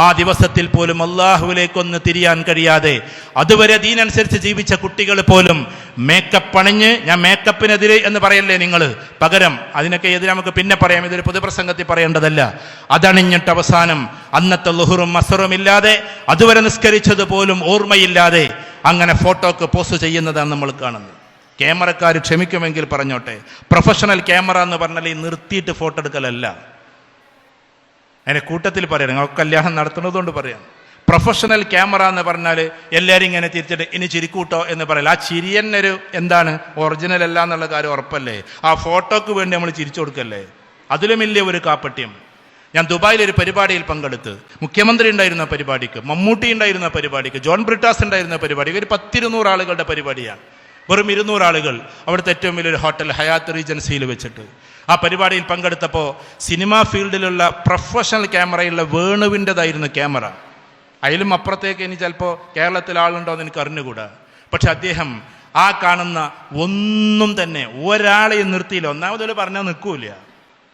ആ ദിവസത്തിൽ പോലും അള്ളാഹുവിലേക്കൊന്ന് തിരിയാൻ കഴിയാതെ അതുവരെ ദീനനുസരിച്ച് ജീവിച്ച കുട്ടികൾ പോലും മേക്കപ്പ് അണിഞ്ഞ്, ഞാൻ മേക്കപ്പിനെതിരെ എന്ന് പറയല്ലേ നിങ്ങൾ, പകരം അതിനൊക്കെ എതിരെ നമുക്ക് പിന്നെ പറയാം, ഇതൊരു പൊതുപ്രസംഗത്തിൽ പറയേണ്ടതല്ല. അതണിഞ്ഞിട്ട് അവസാനം അന്നത്തെ ളുഹറും അസറും ഇല്ലാതെ, അതുവരെ നിസ്കരിച്ചത് പോലും ഓർമ്മയില്ലാതെ അങ്ങനെ ഫോട്ടോക്ക് പോസ്റ്റ് ചെയ്യുന്നതാണ് നമ്മൾ കാണുന്നത്. ക്യാമറക്കാർ ക്ഷമിക്കുമെങ്കിൽ പറഞ്ഞോട്ടെ, പ്രൊഫഷണൽ ക്യാമറ എന്ന് പറഞ്ഞാൽ ഈ നിർത്തിയിട്ട് ഫോട്ടോ എടുക്കലല്ല. അതിൻ്റെ കൂട്ടത്തിൽ പറയാം, നിങ്ങൾ കല്യാണം നടത്തുന്നതുകൊണ്ട് പറയാം. പ്രൊഫഷണൽ ക്യാമറ എന്ന് പറഞ്ഞാൽ എല്ലാവരും ഇങ്ങനെ തിരിച്ചിട്ട് ഇനി ചിരിക്കൂട്ടോ എന്ന് പറയില്ല. ആ ചിരി തന്നെ ഒരു എന്താണ്, ഒറിജിനൽ അല്ല എന്നുള്ള കാര്യം ഉറപ്പല്ലേ? ആ ഫോട്ടോക്ക് വേണ്ടി നമ്മൾ ചിരിച്ചു കൊടുക്കല്ലേ? അതിലും വലിയ ഒരു കാപ്പട്യം. ഞാൻ ദുബായിലൊരു പരിപാടിയിൽ പങ്കെടുത്ത്, മുഖ്യമന്ത്രി ഉണ്ടായിരുന്ന പരിപാടിക്ക്, മമ്മൂട്ടി ഉണ്ടായിരുന്ന പരിപാടിക്ക്, ജോൺ ബ്രിട്ടാസ് ഉണ്ടായിരുന്ന പരിപാടിക്ക്, ഒരു 10-200 ആളുകളുടെ പരിപാടിയാണ്. വെറും 200 ആളുകൾ അവിടുത്തെ ഏറ്റവും വലിയൊരു ഹോട്ടൽ ഹയാത്ത് റീജൻസിയിൽ വെച്ചിട്ട് ആ പരിപാടിയിൽ പങ്കെടുത്തപ്പോൾ സിനിമാ ഫീൽഡിലുള്ള പ്രൊഫഷണൽ ക്യാമറയുള്ള വേണുവിൻ്റെതായിരുന്നു ക്യാമറ. അതിലും അപ്പുറത്തേക്ക് ഇനി ചിലപ്പോൾ കേരളത്തിൽ ആളുണ്ടോ എന്ന് എനിക്ക് അറിഞ്ഞുകൂടാ. പക്ഷെ അദ്ദേഹം ആ കാണുന്ന ഒന്നും തന്നെ ഒരാളെയും നിർത്തിയില്ല. ഒന്നാമതൊരു പറഞ്ഞാൽ നിൽക്കൂല.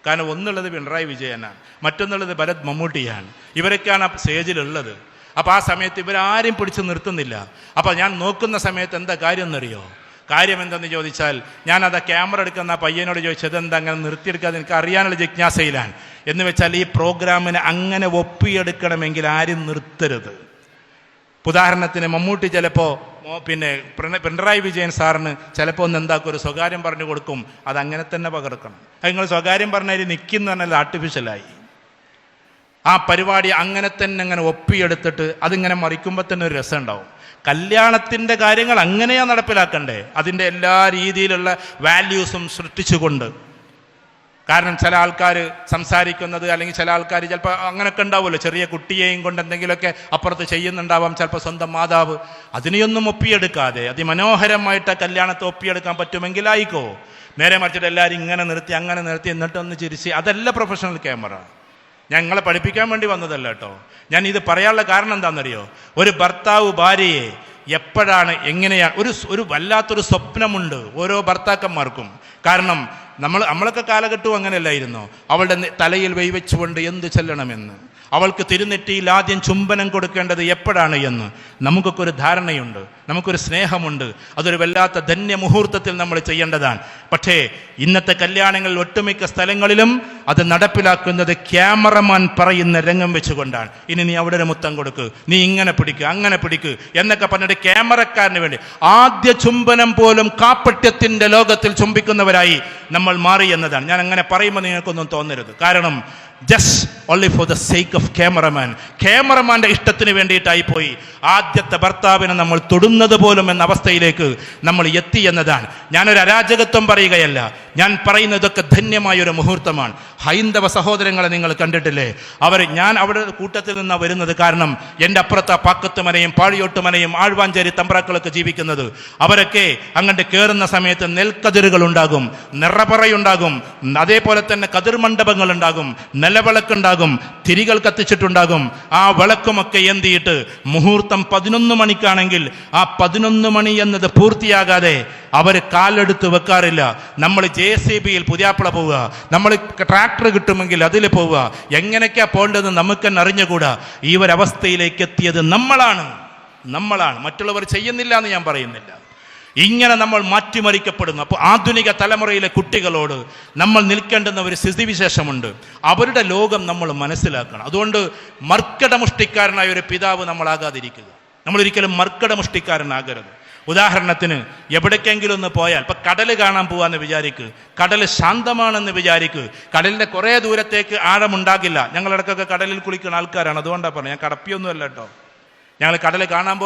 കാരണം ഒന്നുള്ളത് പിണറായി വിജയനാണ്, മറ്റൊന്നുള്ളത് ഭരത് മമ്മൂട്ടിയാണ്. ഇവരൊക്കെയാണ് ആ സ്റ്റേജിലുള്ളത്. അപ്പോൾ ആ സമയത്ത് ഇവരാരും പിടിച്ച് നിർത്തുന്നില്ല. അപ്പോൾ ഞാൻ നോക്കുന്ന സമയത്ത് എന്താ കാര്യം എന്നറിയോ? കാര്യം എന്തെന്ന് ചോദിച്ചാൽ, ഞാനത് ക്യാമറ എടുക്കുന്ന പയ്യനോട് ചോദിച്ചത് എന്താ അങ്ങനെ നിർത്തിയെടുക്കാതെ എനിക്ക് അറിയാനുള്ള ജിജ്ഞാസയിലാണ്. എന്ന് വെച്ചാൽ ഈ പ്രോഗ്രാമിനെ അങ്ങനെ ഒപ്പിയെടുക്കണമെങ്കിൽ ആരും നിർത്തരുത്. ഉദാഹരണത്തിന് മമ്മൂട്ടി ചിലപ്പോൾ പിണറായി വിജയൻ സാറിന് ചിലപ്പോൾ ഒന്ന് എന്താക്കും, ഒരു സ്വകാര്യം പറഞ്ഞു കൊടുക്കും, അതങ്ങനെ തന്നെ പകർക്കണം. അത് നിങ്ങൾ സ്വകാര്യം പറഞ്ഞാൽ നിൽക്കുന്ന പറഞ്ഞാൽ ആർട്ടിഫിഷ്യലായി. ആ പരിപാടി അങ്ങനെ തന്നെ അങ്ങനെ ഒപ്പിയെടുത്തിട്ട് അതിങ്ങനെ മറിക്കുമ്പോൾ തന്നെ ഒരു രസം ഉണ്ടാവും. കല്യാണത്തിൻ്റെ കാര്യങ്ങൾ അങ്ങനെയാണ് നടപ്പിലാക്കണ്ടേ, അതിൻ്റെ എല്ലാ രീതിയിലുള്ള വാല്യൂസും സൃഷ്ടിച്ചുകൊണ്ട്. കാരണം ചില ആൾക്കാർ സംസാരിക്കുന്നത്, അല്ലെങ്കിൽ ചില ആൾക്കാർ ചിലപ്പോൾ അങ്ങനെയൊക്കെ ഉണ്ടാവുമല്ലോ, ചെറിയ കുട്ടിയെയും കൊണ്ട് എന്തെങ്കിലുമൊക്കെ അപ്പുറത്ത് ചെയ്യുന്നുണ്ടാവാം, ചിലപ്പോൾ സ്വന്തം മാതാവ്. അതിനെയൊന്നും ഒപ്പിയെടുക്കാതെ അതിമനോഹരമായിട്ട് ആ കല്യാണത്തെ ഒപ്പിയെടുക്കാൻ പറ്റുമെങ്കിൽ ആയിക്കോ. നേരെ മറിച്ചിട്ട് എല്ലാവരും ഇങ്ങനെ നിർത്തി അങ്ങനെ നിർത്തി എന്നിട്ടൊന്ന് ചിരിച്ച്, അതല്ല പ്രൊഫഷണൽ ക്യാമറ. ഞങ്ങളെ പഠിപ്പിക്കാൻ വേണ്ടി വന്നതല്ല കേട്ടോ. ഞാൻ ഇത് പറയാനുള്ള കാരണം എന്താണെന്നറിയോ? ഒരു ഭർത്താവ് ഭാര്യയെ എപ്പോഴാണ് എങ്ങനെയാണ് ഒരു വല്ലാത്തൊരു സ്വപ്നമുണ്ട് ഓരോ ഭർത്താക്കന്മാർക്കും. കാരണം നമ്മളൊക്കെ കാലഘട്ടവും അങ്ങനെയല്ലായിരുന്നു. അവളുടെ തലയിൽ വെച്ചുകൊണ്ട് എന്ത് ചെല്ലണമെന്ന്, അവൾക്ക് തിരുനെറ്റിയിൽ ആദ്യം ചുംബനം കൊടുക്കേണ്ടത് എപ്പോഴാണ് എന്ന് നമുക്കൊക്കെ ഒരു ധാരണയുണ്ട്, നമുക്കൊരു സ്നേഹമുണ്ട്. അതൊരു വല്ലാത്ത ധന്യമുഹൂർത്തത്തിൽ നമ്മൾ ചെയ്യേണ്ടതാണ്. പക്ഷേ ഇന്നത്തെ കല്യാണങ്ങളിൽ ഒട്ടുമിക്ക സ്ഥലങ്ങളിലും അത് നടപ്പിലാക്കുന്നത് ക്യാമറമാൻ പറയുന്ന രംഗം വെച്ചുകൊണ്ടാണ്. ഇനി നീ അവിടെ ഒരു മുത്തം കൊടുക്ക്, നീ ഇങ്ങനെ പിടിക്കുക, അങ്ങനെ പിടിക്ക് എന്നൊക്കെ പറഞ്ഞിട്ട് ക്യാമറക്കാരന് വേണ്ടി ആദ്യ ചുംബനം പോലും കാപ്പട്യത്തിൻ്റെ ലോകത്തിൽ ചുംബിക്കുന്നവരായി നമ്മൾ മാറി എന്നതാണ്. ഞാൻ അങ്ങനെ പറയുമ്പോൾ നിങ്ങൾക്കൊന്നും തോന്നരുത്. കാരണം just only for the sake of ക്യാമറമാൻ്റെ ഇഷ്ടത്തിന് വേണ്ടിയിട്ടായി പോയി ആദ്യത്തെ ഭർത്താവിനെ നമ്മൾ തൊടുന്നത് പോലും എന്ന അവസ്ഥയിലേക്ക് നമ്മൾ എത്തി എന്നതാണ്. ഞാനൊരു അരാജകത്വം പറയുകയല്ല, ഞാൻ പറയുന്നതൊക്കെ ധന്യമായൊരു മുഹൂർത്തമാണ്. ഹൈന്ദവ സഹോദരങ്ങളെ നിങ്ങൾ കണ്ടിട്ടില്ലേ? ഞാൻ അവിടെ കൂട്ടത്തിൽ നിന്നാണ് വരുന്നത്. കാരണം എൻ്റെ അപ്പുറത്ത് പാക്കത്ത് മനയും പാഴിയോട്ട് മനയും ആഴ്വാഞ്ചേരി തമ്പ്രാക്കളൊക്കെ ജീവിക്കുന്നത്. അവരൊക്കെ അങ്ങോട്ട് കയറുന്ന സമയത്ത് നെൽക്കതിരുകൾ ഉണ്ടാകും, നിറപറയുണ്ടാകും, അതേപോലെ തന്നെ കതിർ മണ്ഡപങ്ങൾ ഉണ്ടാകും, നിലവിളക്കുണ്ടാകും, തിരികൾ കത്തിച്ചിട്ടുണ്ടാകും. ആ വിളക്കുമൊക്കെ എന്തിയിട്ട് മുഹൂർത്തം 11 മണിക്കാണെങ്കിൽ ആ 11 മണി എന്നത് പൂർത്തിയാകാതെ അവർ കാലെടുത്ത് വെക്കാറില്ല. നമ്മൾ JCBയിൽ പുതിയാപ്പിള പോവുക, നമ്മൾ ട്രാക്ടർ കിട്ടുമെങ്കിൽ അതിൽ പോവുക, എങ്ങനെയൊക്കെയാ പോകേണ്ടത് നമുക്ക് തന്നെ അറിഞ്ഞുകൂടാ. ഈ ഒരവസ്ഥയിലേക്ക് എത്തിയത് നമ്മളാണ്. മറ്റുള്ളവർ ചെയ്യുന്നില്ല എന്ന് ഞാൻ പറയുന്നില്ല. ഇങ്ങനെ നമ്മൾ മാറ്റിമറിക്കപ്പെടുന്നു. അപ്പോൾ ആധുനിക തലമുറയിലെ കുട്ടികളോട് നമ്മൾ നിൽക്കേണ്ടുന്ന ഒരു സ്ഥിതിവിശേഷമുണ്ട്. അവരുടെ ലോകം നമ്മൾ മനസ്സിലാക്കണം. അതുകൊണ്ട് മർക്കടമുഷ്ടിക്കാരനായ ഒരു പിതാവ് നമ്മളാകാതിരിക്കുക. നമ്മളൊരിക്കലും മർക്കടമുഷ്ടിക്കാരനാകരുത്. ഉദാഹരണത്തിന് എവിടേക്കെങ്കിലും ഒന്ന് പോയാൽ, ഇപ്പം കടൽ കാണാൻ പോവാന്ന് വിചാരിക്ക്, കടൽ ശാന്തമാണെന്ന് വിചാരിക്ക്, കടലിൻ്റെ കുറേ ദൂരത്തേക്ക് ആഴമുണ്ടാകില്ല. ഞങ്ങളിടക്കൊക്കെ കടലിൽ കുളിക്കുന്ന ആൾക്കാരാണ്, അതുകൊണ്ടാണ് പറഞ്ഞത്. ഞാൻ കടപ്പിയൊന്നുമല്ല കേട്ടോ. ഞങ്ങൾ കടൽ കാണാൻ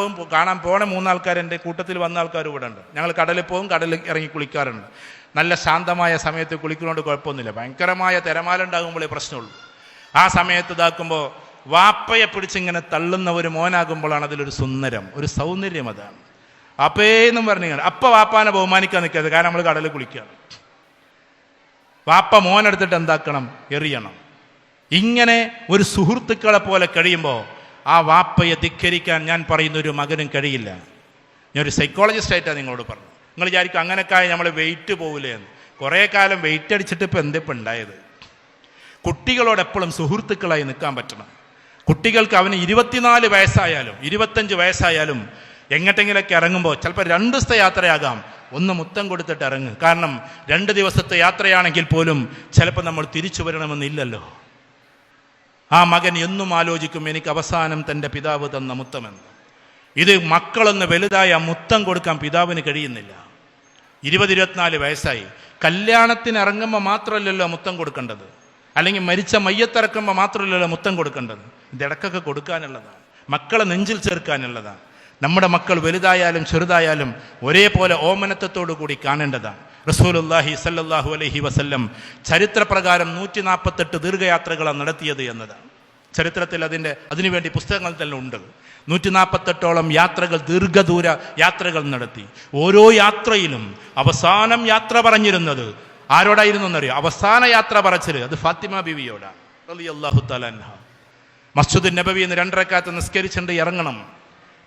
പോണ 3 ആൾക്കാർ എൻ്റെ കൂട്ടത്തിൽ വന്ന ആൾക്കാർ ഇവിടെ ഉണ്ട്. ഞങ്ങൾ കടലിൽ പോകും, കടലിൽ ഇറങ്ങി കുളിക്കാറുണ്ട്. നല്ല ശാന്തമായ സമയത്ത് കുളിക്കുന്നതുകൊണ്ട് കുഴപ്പമൊന്നുമില്ല. ഭയങ്കരമായ തിരമാല ഉണ്ടാകുമ്പോഴേ പ്രശ്നമുള്ളൂ. ആ സമയത്ത് ഇതാക്കുമ്പോൾ വാപ്പയെ പിടിച്ചിങ്ങനെ തള്ളുന്ന ഒരു മോനാകുമ്പോഴാണ് അതിലൊരു സുന്ദരം, ഒരു സൗന്ദര്യം. അതാണ് വാപ്പയെന്നും പറഞ്ഞു. അപ്പം വാപ്പാനെ ബഹുമാനിക്കാൻ നിൽക്കരുത്, കാരണം നമ്മൾ കടലിൽ കുളിക്കുകയാണ്. വാപ്പ മോനെടുത്തിട്ട് എന്താക്കണം? എറിയണം. ഇങ്ങനെ ഒരു സുഹൃത്തുക്കളെ പോലെ കഴിയുമ്പോൾ ആ വാപ്പയെ ധിക്കരിക്കാൻ ഞാൻ പറയുന്ന ഒരു മകനും കഴിയില്ല. ഞാനൊരു സൈക്കോളജിസ്റ്റായിട്ടാണ് നിങ്ങളോട് പറഞ്ഞു. നിങ്ങൾ വിചാരിക്കും അങ്ങനെയൊക്കെ നമ്മൾ വെയിറ്റ് പോകില്ലേ എന്ന്. കുറേ കാലം വെയിറ്റ് അടിച്ചിട്ട് ഇപ്പം എന്തിപ്പം ഉണ്ടായത്? കുട്ടികളോട് എപ്പോഴും സുഹൃത്തുക്കളായി നിൽക്കാൻ പറ്റണം. കുട്ടികൾക്ക് അവന് 24 വയസ്സായാലും 25 വയസ്സായാലും എങ്ങോട്ടെങ്കിലൊക്കെ ഇറങ്ങുമ്പോൾ ചിലപ്പോൾ 2 ദിവസത്തെ യാത്രയാകാം, ഒന്ന് മുത്തം കൊടുത്തിട്ട് ഇറങ്ങും. കാരണം 2 ദിവസത്തെ യാത്രയാണെങ്കിൽ പോലും ചിലപ്പോൾ നമ്മൾ തിരിച്ചു വരണമെന്നില്ലല്ലോ. ആ മകൻ എന്നും ആലോചിക്കും, എനിക്ക് അവസാനം തൻ്റെ പിതാവ് തന്ന മുത്തമെന്ന്. ഇത് മക്കളൊന്ന് വലുതായി ആ മുത്തം കൊടുക്കാൻ പിതാവിന് കഴിയുന്നില്ല. 20-24 വയസ്സായി. കല്യാണത്തിന് ഇറങ്ങുമ്പോൾ മാത്രമല്ലല്ലോ മുത്തം കൊടുക്കേണ്ടത്. അല്ലെങ്കിൽ മരിച്ച മയ്യത്തിറക്കുമ്പോൾ മാത്രമല്ലല്ലോ മുത്തം കൊടുക്കേണ്ടത്. ഇത് ഇടക്കൊക്കെ കൊടുക്കാനുള്ളതാണ്, മക്കളെ നെഞ്ചിൽ ചേർക്കാനുള്ളതാണ്. നമ്മുടെ മക്കൾ വലുതായാലും ചെറുതായാലും ഒരേപോലെ ഓമനത്വത്തോടു കൂടി കാണേണ്ടതാണ്. റസൂലുള്ളാഹി സല്ലല്ലാഹു അലൈഹി വസല്ലം ചരിത്രപ്രകാരം 148 ദീർഘയാത്രകളാണ് നടത്തിയത് എന്നതാണ്. ചരിത്രത്തിൽ അതിനുവേണ്ടി പുസ്തകങ്ങൾ തന്നെ ഉണ്ട്. 148ഓളം യാത്രകൾ, ദീർഘദൂര യാത്രകൾ നടത്തി. ഓരോ യാത്രയിലും അവസാനം യാത്ര പറഞ്ഞിരുന്നത് ആരോടായിരുന്നു എന്നറിയോ? അവസാന യാത്ര പറച്ചില് അത് ഫാത്തിമ ബീവിയോടാണ് റളിയല്ലാഹു തആല അൻഹ. മസ്ജിദുൻ നബവി എന്ന് 2 റക്അത്ത് നിസ്കരിച്ചിട്ട് ഇറങ്ങണം.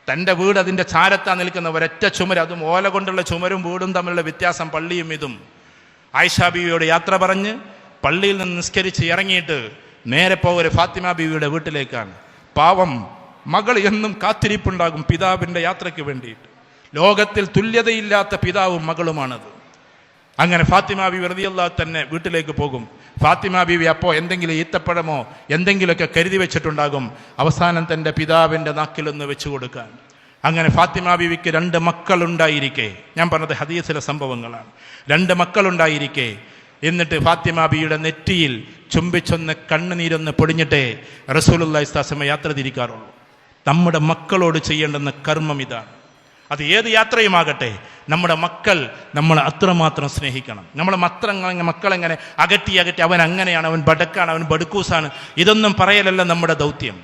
തൻ്റെ വീട് അതിൻ്റെ ചാരത്താ നിൽക്കുന്ന ഒരൊറ്റ ചുമര്, അതും ഓല കൊണ്ടുള്ള ചുമരും വീടും തമ്മിലുള്ള വ്യത്യാസം പള്ളിയും ഇതും. ആയിഷാ ബീവിയോട് യാത്ര പറഞ്ഞ് പള്ളിയിൽ നിന്ന് നിസ്കരിച്ച് ഇറങ്ങിയിട്ട് നേരെ പോകരു ഫാത്തിമ ബീവിയുടെ വീട്ടിലേക്കാണ്. പാവം മകൾ എന്നും കാത്തിരിപ്പുണ്ടാകും പിതാവിൻ്റെ യാത്രയ്ക്ക് വേണ്ടിയിട്ട്. ലോകത്തിൽ തുല്യതയില്ലാത്ത പിതാവും മകളുമാണത്. അങ്ങനെ ഫാത്തിമ ബീവി റളിയല്ലാഹു തന്നെ വീട്ടിലേക്ക് പോകും. ഫാത്തിമ ബീവി അപ്പോൾ എന്തെങ്കിലും ഈത്തപ്പഴമോ എന്തെങ്കിലുമൊക്കെ കരുതി വെച്ചിട്ടുണ്ടാകും, അവസാനം തൻ്റെ പിതാവിൻ്റെ നാക്കിലൊന്ന് വെച്ചു കൊടുക്കാൻ. അങ്ങനെ ഫാത്തിമ ബീവിക്ക് 2 മക്കളുണ്ടായിരിക്കെ, ഞാൻ പറഞ്ഞത് ഹദീസിലെ സംഭവങ്ങളാണ്, 2 മക്കളുണ്ടായിരിക്കെ എന്നിട്ട് ഫാത്തിമ ബീവിയുടെ നെറ്റിയിൽ ചുംബിച്ചൊന്ന് കണ്ണുനീരൊന്ന് പൊടിഞ്ഞിട്ടേ റസൂലുള്ളാഹി സ്വല്ലല്ലാഹു അലൈഹി വസല്ലം യാത്ര തിരിക്കാറുള്ളൂ. നമ്മുടെ മക്കളോട് ചെയ്യേണ്ടുന്ന കർമ്മം ഇതാണ്. അത് ഏത് യാത്രയുമാകട്ടെ, നമ്മുടെ മക്കൾ നമ്മൾ അത്രമാത്രം സ്നേഹിക്കണം. നമ്മൾ മക്കളെങ്ങനെ അകറ്റി അവൻ അങ്ങനെയാണ്, അവൻ ബടക്കാണ്, അവൻ ബടുക്കൂസാണ്, ഇതൊന്നും പറയലല്ല നമ്മുടെ ദൗത്യം.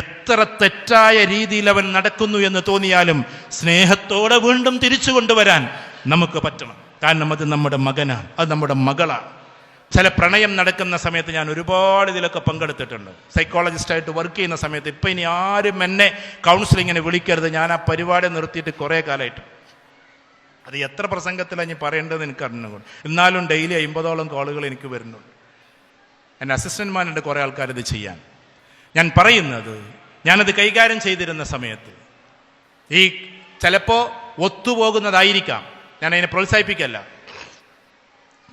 എത്ര തെറ്റായ രീതിയിൽ അവൻ നടക്കുന്നു എന്ന് തോന്നിയാലും സ്നേഹത്തോടെ വീണ്ടും തിരിച്ചു കൊണ്ടുവരാൻ നമുക്ക് പറ്റണം. കാരണം അത് നമ്മുടെ മകനാണ്, അത് നമ്മുടെ മകളാണ്. ചില പ്രണയം നടക്കുന്ന സമയത്ത് ഞാൻ ഒരുപാട് ഇതിലൊക്കെ പങ്കെടുത്തിട്ടുണ്ട്. സൈക്കോളജിസ്റ്റായിട്ട് വർക്ക് ചെയ്യുന്ന സമയത്ത്. ഇപ്പം ഇനി ആരും എന്നെ കൗൺസിലിങ്ങിന് വിളിക്കരുത്, ഞാൻ ആ പരിപാടി നിർത്തിയിട്ട് കുറേ കാലമായിട്ട്. അത് എത്ര പ്രസംഗത്തിലാണ് ഇനി പറയേണ്ടതെന്ന് എനിക്ക് അറിഞ്ഞുകൊണ്ട്, എന്നാലും ഡെയിലി 50ഓളം കോളുകൾ എനിക്ക് വരുന്നുണ്ട്. എൻ്റെ അസിസ്റ്റന്റ്മാരുണ്ട് കുറേ ആൾക്കാർ ഇത് ചെയ്യാൻ. ഞാൻ പറയുന്നത്, ഞാനത് കൈകാര്യം ചെയ്തിരുന്ന സമയത്ത് ഈ ചിലപ്പോൾ ഒത്തുപോകുന്നതായിരിക്കാം, ഞാൻ അതിനെ പ്രോത്സാഹിപ്പിക്കല്ല.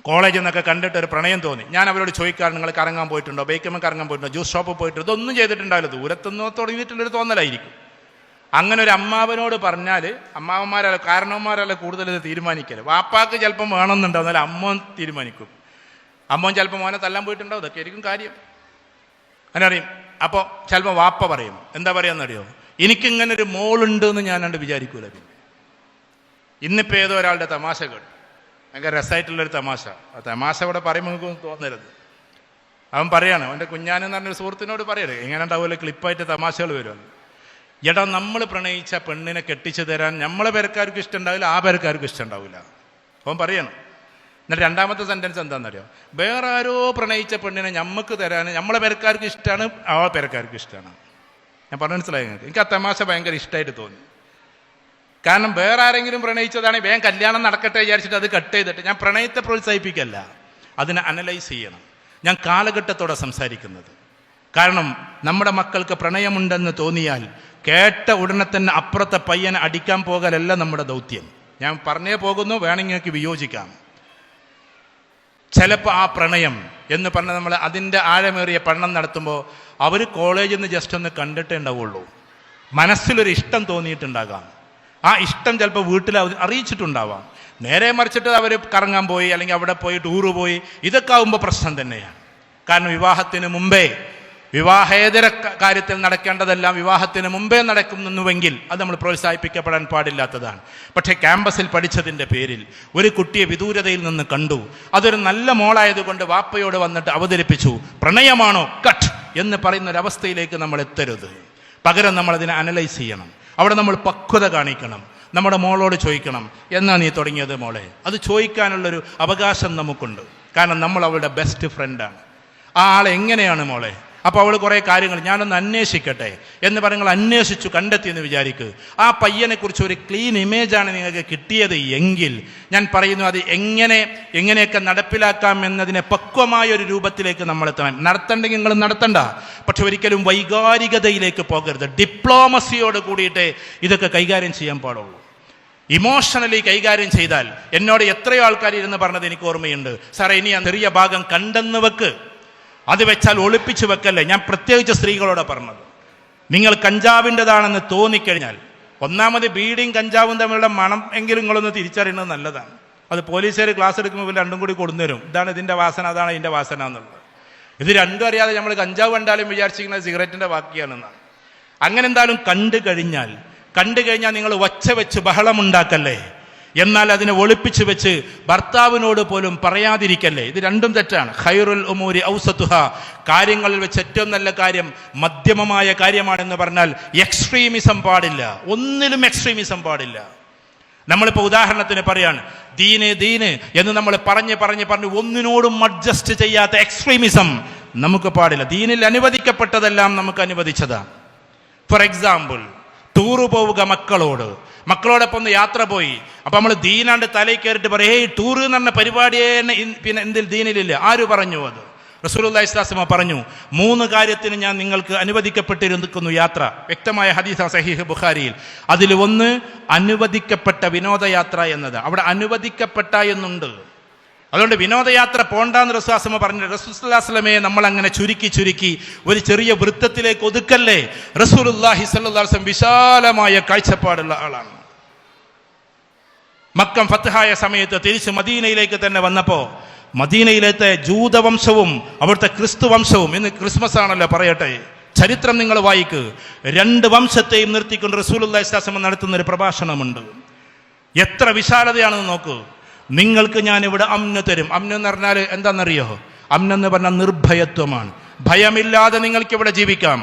കോളേജിൽ നിന്നൊക്കെ കണ്ടിട്ട് ഒരു പ്രണയം തോന്നി, ഞാൻ അവരോട് ചോദിക്കാറ്, നിങ്ങൾ കറങ്ങാൻ പോയിട്ടുണ്ടോ, ബൈക്കുമ്പോൾ കറങ്ങാൻ പോയിട്ടുണ്ടോ, ജ്യൂസ് ഷോപ്പിൽ പോയിട്ടുണ്ടോ? ഇതൊന്നും ചെയ്തിട്ടുണ്ടാവില്ല, ദൂരത്തുനിന്ന് തുടങ്ങിയിട്ടുള്ളൊരു തോന്നലായിരിക്കും. അങ്ങനെ ഒരു അമ്മാവനോട് പറഞ്ഞാൽ, അമ്മാവന്മാരല്ല കാരണവന്മാരല്ല കൂടുതൽ ഇത് തീരുമാനിക്കല്. വാപ്പാക്ക് ചിലപ്പം വേണമെന്നുണ്ടാവും, എന്നാലും അമ്മോൻ തീരുമാനിക്കും. അമ്മോൻ ചിലപ്പോൾ മോനെ തല്ലാൻ പോയിട്ടുണ്ടാവും, ഇതൊക്കെ ആയിരിക്കും കാര്യം, അങ്ങനെ അറിയും. അപ്പോൾ ചിലപ്പോൾ വാപ്പ പറയും, എന്താ പറയാന്നറിയോ, എനിക്കിങ്ങനെ ഒരു മോളുണ്ട് എന്ന് ഞാൻ കണ്ട് വിചാരിക്കൂല. പിന്നെ ഇന്നിപ്പോൾ ഏതോ ഒരാളുടെ തമാശ കേട്ടു, ഭയങ്കര രസമായിട്ടുള്ളൊരു തമാശ. ആ തമാശ ഇവിടെ പറയുമ്പോൾ നമുക്കൊന്നും തോന്നരുത്. അവൻ പറയാണ്, അവൻ്റെ കുഞ്ഞാനെന്ന് പറഞ്ഞൊരു സുഹൃത്തിനോട് പറയരുത്, എങ്ങനെ ഉണ്ടാവില്ല ക്ലിപ്പായിട്ട് തമാശകൾ വരുമല്ലോ. എടാ, നമ്മൾ പ്രണയിച്ച പെണ്ണിനെ കെട്ടിച്ചു തരാൻ നമ്മളെ പേരക്കാർക്കും ഇഷ്ടമുണ്ടാവില്ല, ആ പേരക്കാർക്കും ഇഷ്ടമുണ്ടാവില്ല. അവൻ പറയണം. എന്നിട്ട് 2ാമത്തെ സെൻറ്റൻസ് എന്താണെന്നറിയോ, വേറെ ആരോ പ്രണയിച്ച പെണ്ണിനെ നമുക്ക് തരാൻ നമ്മളെ പേരക്കാർക്കും ഇഷ്ടമാണ്, ആ പേരക്കാർക്കും ഇഷ്ടമാണ്. ഞാൻ പറഞ്ഞു മനസ്സിലായി നിങ്ങൾക്ക്? എനിക്ക് ആ തമാശ ഭയങ്കര ഇഷ്ടമായിട്ട് തോന്നി. കാരണം വേറെ ആരെങ്കിലും പ്രണയിച്ചതാണെങ്കിൽ വേഗം കല്യാണം നടക്കട്ടെ വിചാരിച്ചിട്ട് അത് കട്ട് ചെയ്തിട്ട്, ഞാൻ പ്രണയത്തെ പ്രോത്സാഹിപ്പിക്കല്ല, അതിനെ അനലൈസ് ചെയ്യണം. ഞാൻ കാലഘട്ടത്തോടെ സംസാരിക്കുന്നത്. കാരണം നമ്മുടെ മക്കൾക്ക് പ്രണയമുണ്ടെന്ന് തോന്നിയാൽ കേട്ട ഉടനെ തന്നെ അപ്പുറത്തെ പയ്യനെ അടിക്കാൻ പോകലല്ല നമ്മുടെ ദൗത്യം. ഞാൻ പറഞ്ഞേ പോകുന്നു, വേണമെങ്കിൽ വിയോജിക്കാം. ചിലപ്പോൾ ആ പ്രണയം എന്ന് പറഞ്ഞാൽ നമ്മൾ അതിൻ്റെ ആഴമേറിയ പഠനം നടത്തുമ്പോൾ അവർ കോളേജിൽ നിന്ന് ജസ്റ്റ് ഒന്ന് കണ്ടിട്ടേ ഉണ്ടാവുള്ളൂ. മനസ്സിലൊരു ഇഷ്ടം തോന്നിയിട്ടുണ്ടാകാം, ആ ഇഷ്ടം ചിലപ്പോൾ വീട്ടിൽ അറിയിച്ചിട്ടുണ്ടാവാം. നേരെ മറിച്ചിട്ട് അവർ കറങ്ങാൻ പോയി, അല്ലെങ്കിൽ അവിടെ പോയി ടൂറ് പോയി, ഇതൊക്കെ ആകുമ്പോൾ പ്രശ്നം തന്നെയാണ്. കാരണം വിവാഹത്തിന് മുമ്പേ, വിവാഹേതര കാര്യത്തിൽ നടക്കേണ്ടതെല്ലാം വിവാഹത്തിന് മുമ്പേ നടക്കുന്നുവെങ്കിൽ അത് നമ്മൾ പ്രോത്സാഹിപ്പിക്കപ്പെടാൻ പാടില്ലാത്തതാണ്. പക്ഷേ ക്യാമ്പസിൽ പഠിച്ചതിൻ്റെ പേരിൽ ഒരു കുട്ടിയെ വിദൂരതയിൽ നിന്ന് കണ്ടു, അതൊരു നല്ല മോളായതുകൊണ്ട് വാപ്പയോട് വന്നിട്ട് അവതരിപ്പിച്ചു, പ്രണയമാണോ കട്ട് എന്ന് പറയുന്ന ഒരവസ്ഥയിലേക്ക് നമ്മൾ എത്തരുത്. പകരം നമ്മളതിനെ അനലൈസ് ചെയ്യണം. അവിടെ നമ്മൾ പക്വത കാണിക്കണം. നമ്മുടെ മോളോട് ചോദിക്കണം, എന്നാ നീ തുടങ്ങിയത് മോളെ? അത് ചോദിക്കാനുള്ളൊരു അവകാശം നമുക്കുണ്ട്. കാരണം നമ്മൾ അവളുടെ ബെസ്റ്റ് ഫ്രണ്ടാണ്. ആ ആളെ എങ്ങനെയാണ് മോളെ? അപ്പോൾ അവൾ കുറേ കാര്യങ്ങൾ ഞാനൊന്ന് അന്വേഷിക്കട്ടെ എന്ന് പറഞ്ഞ് അന്വേഷിച്ചു കണ്ടെത്തിയെന്ന് വിചാരിക്കുക. ആ പയ്യനെക്കുറിച്ച് ഒരു ക്ലീൻ ഇമേജാണ് നിങ്ങൾക്ക് കിട്ടിയത് എങ്കിൽ ഞാൻ പറയുന്നു, അത് എങ്ങനെയൊക്കെ നടപ്പിലാക്കാം എന്നതിനെ പക്വമായ ഒരു രൂപത്തിലേക്ക് നമ്മൾ എത്തണം. നടത്തണ്ടെങ്കിൽ നിങ്ങൾ നടത്തണ്ട, പക്ഷെ ഒരിക്കലും വൈകാരികതയിലേക്ക് പോകരുത്. ഡിപ്ലോമസിയോട് കൂടിയിട്ട് ഇതൊക്കെ കൈകാര്യം ചെയ്യാൻ പാടുള്ളൂ. ഇമോഷണലി കൈകാര്യം ചെയ്താൽ, എന്നോട് എത്രയോ ആൾക്കാർ ഇരുന്ന് പറഞ്ഞത് എനിക്ക് ഓർമ്മയുണ്ട്, സാറേ ഇനി ആ ചെറിയ ഭാഗം കണ്ടെന്ന് വെക്ക്, അത് വെച്ചാൽ ഒളിപ്പിച്ചു വെക്കല്ലേ. ഞാൻ പ്രത്യേകിച്ച് സ്ത്രീകളോട് പറഞ്ഞത്, നിങ്ങൾ കഞ്ചാവിൻ്റെതാണെന്ന് തോന്നിക്കഴിഞ്ഞാൽ, ഒന്നാമത് ബീഡിയും കഞ്ചാവും തമ്മിലുള്ള മണം എങ്കിലും നിങ്ങളൊന്ന് തിരിച്ചറിയുന്നത് നല്ലതാണ്. അത് പോലീസുകാർ ക്ലാസ് എടുക്കുമ്പോൾ രണ്ടും കൂടി കൊടുന്നുതരും, ഇതാണ് ഇതിൻ്റെ വാസന, അതാണ് ഇതിൻ്റെ വാസന എന്നുള്ളത്. ഇത് രണ്ടും അറിയാതെ നമ്മൾ കഞ്ചാവ് കണ്ടാലും വിചാരിച്ചിരിക്കുന്നത് സിഗരറ്റിന്റെ ബാക്കിയാണെന്നാണ്. അങ്ങനെ എന്തായാലും കണ്ടു കഴിഞ്ഞാൽ നിങ്ങൾ ഒച്ച വെച്ച് ബഹളമുണ്ടാക്കല്ലേ, എന്നാൽ അതിനെ ഒളിപ്പിച്ചു വെച്ച് ഭർത്താവിനോട് പോലും പറയാതിരിക്കല്ലേ. ഇത് രണ്ടും തെറ്റാണ്. ഖൈറുൽ ഉമൂരി ഔസതുഹ, കാര്യങ്ങളിൽ വെച്ച് ഏറ്റവും നല്ല കാര്യം മധ്യമമായ കാര്യമാണെന്ന് പറഞ്ഞാൽ എക്സ്ട്രീമിസം പാടില്ല, ഒന്നിലും എക്സ്ട്രീമിസം പാടില്ല. നമ്മളിപ്പോൾ ഉദാഹരണത്തിന് പറയാണ് ദീന് എന്ന് നമ്മൾ പറഞ്ഞ് ഒന്നിനോടും അഡ്ജസ്റ്റ് ചെയ്യാത്ത എക്സ്ട്രീമിസം നമുക്ക് പാടില്ല. ദീനിൽ അനുവദിക്കപ്പെട്ടതെല്ലാം നമുക്ക് അനുവദിച്ചതാണ്. ഫോർ എക്സാമ്പിൾ, ടൂറ് പോവുക മക്കളോടൊപ്പം ഒന്ന് യാത്ര പോയി, അപ്പൊ നമ്മൾ ദീനാണ്ട് തലയിൽ കയറിയിട്ട് പറയും, ഹേയ് ടൂറ് എന്ന് പറഞ്ഞ പരിപാടിയെ പിന്നെ എന്തിൽ ദീനിലില്ല. ആര് പറഞ്ഞു അത്? റസൂലുള്ളാഹി സ്വല്ലല്ലാഹു അലൈഹി വസല്ലം പറഞ്ഞു, 3 കാര്യത്തിന് ഞാൻ നിങ്ങൾക്ക് അനുവദിക്കപ്പെട്ടിരിക്കുന്നു യാത്ര. വ്യക്തമായ ഹദീസ് സഹീഹ് ബുഖാരിയിൽ. അതിൽ ഒന്ന് അനുവദിക്കപ്പെട്ട വിനോദയാത്ര എന്നത്. അവിടെ അനുവദിക്കപ്പെട്ട എന്നുണ്ട്. അതുകൊണ്ട് വിനോദയാത്ര പോണ്ടാന്ന് റസൂലുള്ളാഹി സ്വല്ലല്ലാഹു അലൈഹി വസല്ലം പറഞ്ഞു. റസൂലുള്ളാഹി സ്വല്ലല്ലാഹു അലൈഹി വസല്ലമയെ നമ്മൾ അങ്ങനെ ചുരുക്കി ഒരു ചെറിയ വൃത്തത്തിലേക്ക് ഒതുക്കല്ലേ. റസൂലുള്ളാഹി സ്വല്ലല്ലാഹു അലൈഹി വസല്ലം വിശാലമായ കാഴ്ചപ്പാടുള്ള ആളാണ്. മക്ക ഫത്ഹായ സമയത്ത് തിരിച്ച് മദീനയിലേക്ക് തന്നെ വന്നപ്പോൾ മദീനയിലത്തെ ജൂതവംശവും അവിടുത്തെ ക്രിസ്തു വംശവും, ഇന്ന് ക്രിസ്മസ് ആണല്ലോ പറയട്ടെ, ചരിത്രം നിങ്ങൾ വായിക്ക്, 2 വംശത്തെയും നിർത്തിക്കൊണ്ട് റസൂലുള്ളാഹി സ്വല്ലല്ലാഹു അലൈഹി വസല്ലം നടത്തുന്ന ഒരു പ്രഭാഷണമുണ്ട്. എത്ര വിശാലതയാണെന്ന് നോക്കൂ. നിങ്ങൾക്ക് ഞാൻ ഇവിടെ അമ്ന് തരും. അമ്ന് എന്ന് പറഞ്ഞാൽ എന്താണെന്നറിയോ? അമ്നെന്ന് പറഞ്ഞാൽ നിർഭയത്വമാണ്. ഭയമില്ലാതെ നിങ്ങൾക്ക് ഇവിടെ ജീവിക്കാം.